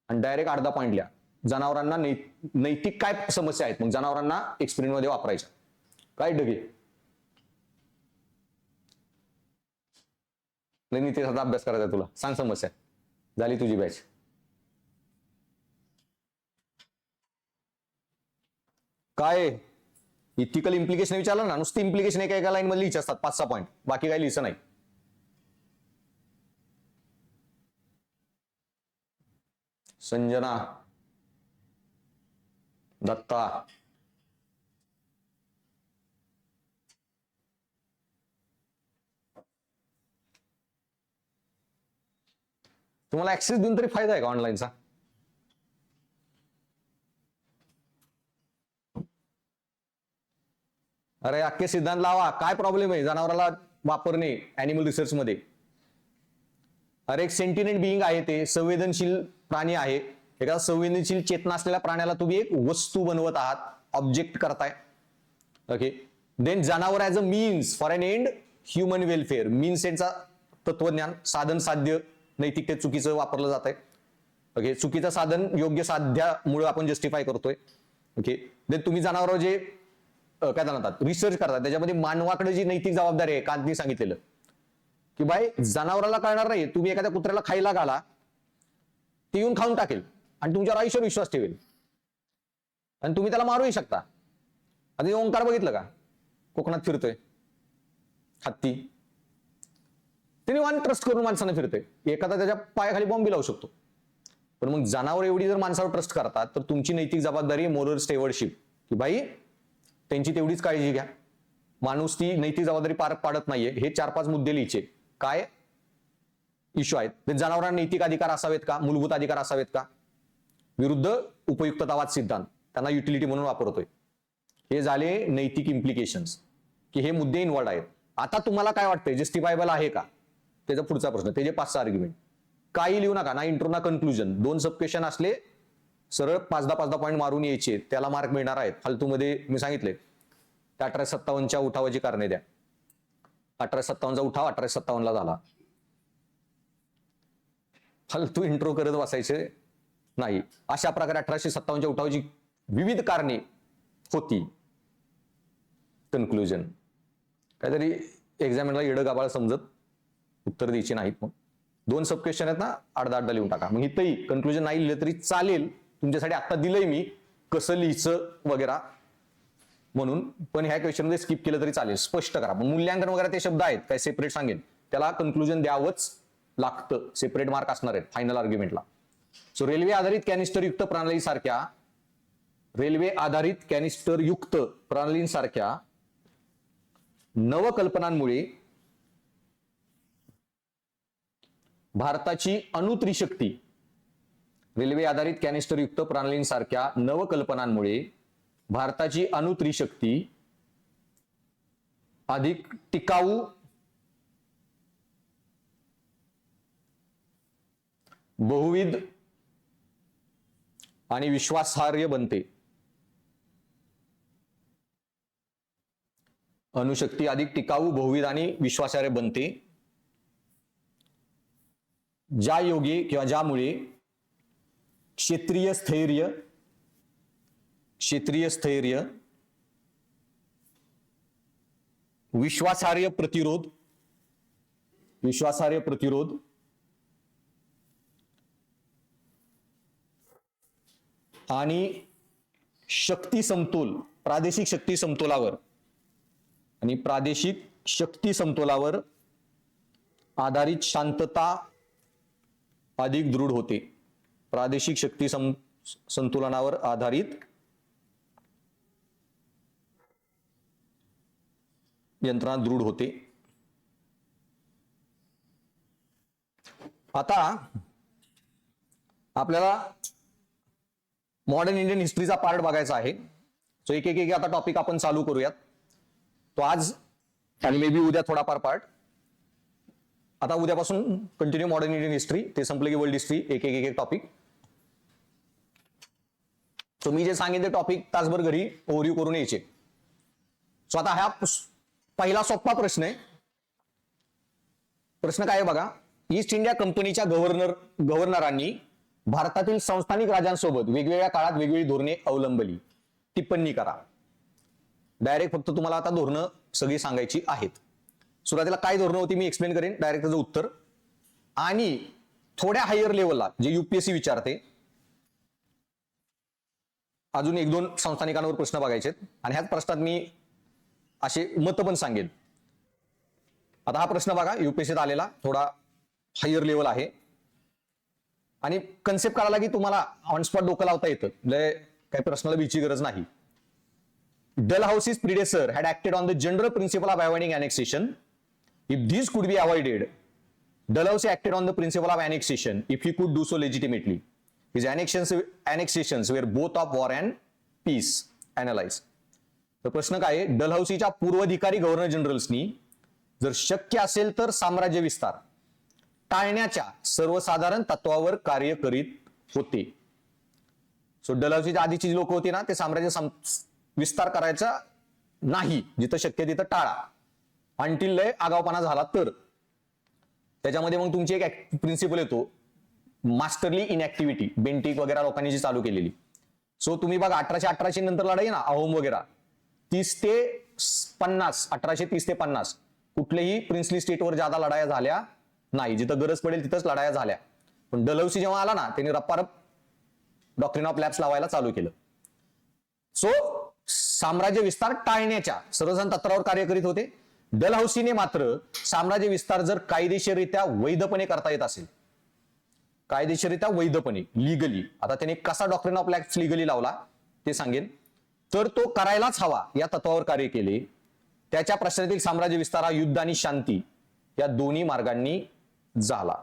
आणि डायरेक्ट अर्धा पॉईंट लिहा, जनावरांना नैतिक काय समस्या आहेत मग जनावरांना एक्सपेरिमेंट मध्ये वापरायच्या, काय डगे नाही त्याचा अभ्यास करायचा तुला, सांग समस्या, झाली तुझी बॅच. काय इथिकल इम्प्लिकेशन विचारलं ना, नुसती इम्प्लिकेशन एका लाईन मध्ये लिहायचे असतात 5-6 पॉईंट, बाकी काही लिहायचं नाही. संजना दत्ता, तुम्हाला ऍक्सेस देऊन तरी फायदा आहे का ऑनलाईनचा? अरे अख्खे सिद्धांत लावा, काय प्रॉब्लेम आहे जनावराला वापरणे अॅनिमल रिसर्च मध्ये? अरे एक सेंटिनेंट बिईंग आहे, ते संवेदनशील प्राणी आहे. एका संवेदनशील चेतना असलेल्या प्राण्याला तुम्ही एक वस्तू बनवत आहात, ऑब्जेक्ट करताय. ओके, देन जनावर as a means for an end human welfare, means यांचा तत्वज्ञान, साधन साध्य नैतिकते चुकीचं वापरलं जात आहे. ओके, चुकीचं साधन योग्य साध्यामुळे आपण जस्टिफाय करतोय. ओके, देन तुम्ही जनावरांवर जे काय म्हणतात रिसर्च करतात, त्याच्यामध्ये मानवाकडे जी नैतिक जबाबदारी आहे, कांतनी सांगितलेलं की बाय जनावराला कळणार नाही, तुम्ही एखाद्या कुत्र्याला खायला घाला, ते येऊन खाऊन टाकेल आणि तुमच्यावर आयुष्यावर विश्वास ठेवेल आणि तुम्ही त्याला मारूही शकता. आता ओंकार बघितलं का, कोकणात फिरतोय हत्ती, त्याने वन ट्रस्ट करून माणसानं फिरतोय, एखादा त्याच्या पायाखाली बॉम्बी लावू शकतो. पण मग जनावर एवढी जर माणसावर ट्रस्ट करतात तर तुमची नैतिक जबाबदारी मोरल स्टेवर्डशिप, की बाई त्यांची तेवढीच काळजी घ्या. माणूस ती नैतिक जबाबदारी पार पाडत नाहीये, हे 4-5 मुद्दे लिहायचे. काय इश्यू आहेत, जनावरांना नैतिक अधिकार असावेत का, मूलभूत अधिकार असावेत का, विरुद्ध उपयुक्ततावाद सिद्धांत, त्यांना युटिलिटी म्हणून वापरतोय. हे झाले नैतिक इम्प्लिकेशन्स, की हे मुद्दे इन्व्हॉल्ड आहेत. आता तुम्हाला काय वाटतंय, जस्टिफायबल आहे का, त्याचा पुढचा प्रश्न. त्याचे 5-6 आर्ग्युमेंट, काही लिहू नका ना, इंट्रो ना कन्क्लुजन. 2 सब क्वेश्चन असले सरळ 5-10 पॉईंट मारून यायचे, त्याला मार्क मिळणार आहेत. फालतूमध्ये मी सांगितले 1857च्या उठावाची कारणे द्या. 1857चा उठाव 1857ला झाला, फालतू इंट्रो करत बसायचे नाही. अशा प्रकारे 1857च्या उठावाची विविध कारणे होती. कन्क्लुजन काहीतरी एक्झामिनरला येडं गाबाळ समजत उत्तर द्यायची नाहीत. मग 2 सब क्वेश्चन आहेत ना, 8-10 लिहून टाका. मग इथंही कन्क्लुजन नाही लिहिलं तरी चालेल, तुमच्यासाठी आता दिलंय मी कसं लिहायचं वगैरे म्हणून, पण ह्या क्वेश्चन मध्ये स्किप केलं तरी चालेल. स्पष्ट करा. मूल्यांकन वगैरे ते शब्द आहेत काय सेपरेट सांगेन, त्याला कन्क्लुजन द्यावंच लागतं, सेपरेट मार्क असणार आहेत फायनल आर्ग्युमेंटला. सो रेल्वे आधारित कॅनिस्टर युक्त प्रणालीसारख्या नवकल्पनांमुळे भारताची अणुत्रिशक्ती, रेल्वे आधारित कॅनिस्टर युक्त प्रणालींसारख्या नवकल्पनांमुळे भारताची अणुत्रिशक्ती अधिक टिकाऊ, बहुविध आणि विश्वासार्ह बनते. अणुशक्ती अधिक टिकाऊ, बहुविध आणि विश्वासार्ह बनते, ज्या योगे किंवा ज्यामुळे क्षेत्रीय स्थैर्य, विश्वासार्ह प्रतिरोध आणि प्रादेशिक शक्ती समतोलावर आधारित शांतता अधिक दृढ होते. प्रादेशिक शक्ती संतुलनावर आधारित यंत्रणा दृढ होते. आता आपल्याला मॉडर्न इंडियन हिस्ट्रीचा पार्ट बघायचा आहे. सो एक आता टॉपिक आपण चालू करूयात. तो आज आणि मे बी उद्या थोडाफार पार्ट. आता उद्यापासून कंटिन्यू मॉडर्न इंडियन हिस्ट्री, ते संपले की वर्ल्ड हिस्ट्री, एक टॉपिक. सो मी जे सांगितले टॉपिक तासभर घरी ओव्हरव्ह्यू करून यायचे. सो आता हा पहिला सोपा प्रश्न आहे. प्रश्न काय आहे बघा, ईस्ट इंडिया कंपनीच्या गव्हर्नरांनी भारतातील संस्थानिक राजांसोबत वेगवेगळ्या काळात वेगवेगळी धोरणे अवलंबली. टिप्पणी करा. डायरेक्ट फक्त तुम्हाला आता धोरणं सगळी सांगायची आहेत. सुरुवातीला काय धोरणं होती मी एक्सप्लेन करेन, डायरेक्ट त्याचं उत्तर. आणि थोड्या हायर लेवलला जे युपीएससी विचारते, अजून 1-2 संस्थानिकांवर प्रश्न बघायचे आणि ह्याच प्रश्नात मी असे मत पण सांगेन. आता हा प्रश्न बघा, युपीएससीत आलेला, थोडा हायर लेवल आहे आणि कन्सेप्ट करायला की तुम्हाला ऑन स्पॉट डोकं लावता येतं, काही प्रश्नाला बीची गरज नाही. Dalhousie's predecessor had acted on the general principle of avoiding annexation. If this could be avoided, Dalhousie acted on the principle of annexation if he could do so legitimately. His annexations were both of war and peace. Analyze. तर प्रश्न काय आहे, डलहौसीच्या पूर्वाधिकारी governor जनरल्सनी जर शक्य असेल तर साम्राज्य विस्तार टाळण्याच्या सर्वसाधारण तत्वावर कार्य करीत होते. सो डलहौसीच्या आधीची जी लोक होती ना, ते साम्राज्य विस्तार करायचा नाही, जिथं शक्य तिथं टाळा, अंटिल लय आगावपणा झाला तर. त्याच्यामध्ये मग तुमची एक प्रिन्सिपल येतो, मास्टरली इनॅक्टिव्हिटी, बेंटिक वगैरे लोकांनी जी चालू केलेली. सो तुम्ही बघा 1818 नंतर लढाई ना अहोम वगैरे 30 ते 50, 1830 ते 50 कुठलेही प्रिन्सली स्टेटवर ज्यादा लढाया झाल्या नाही, जिथं गरज पडेल तिथंच लढाया झाल्या. पण डलहौसी जेव्हा आला ना, त्यांनी रप्पारप डॉक्ट्रिन ऑफ लॅप्स लावायला चालू केलं. सो साम्राज्य विस्तार टाळण्याच्या सर्वसाधारण तत्वावर कार्य करीत होते. डलहौसीने मात्र साम्राज्य विस्तार जर कायदेशीररित्या वैधपणे करता येत असेल, कायदेशीररित्या वैधपणे, लिगली, आता त्याने कसा डॉक्ट्रिन ऑफ लॅप्स लिगली लावला ते सांगेन, तर तो करायलाच हवा या तत्वावर कार्य केले. त्याच्या प्रश्नातील साम्राज्य विस्तार हा युद्ध आणि शांती या दोन्ही मार्गांनी झाला.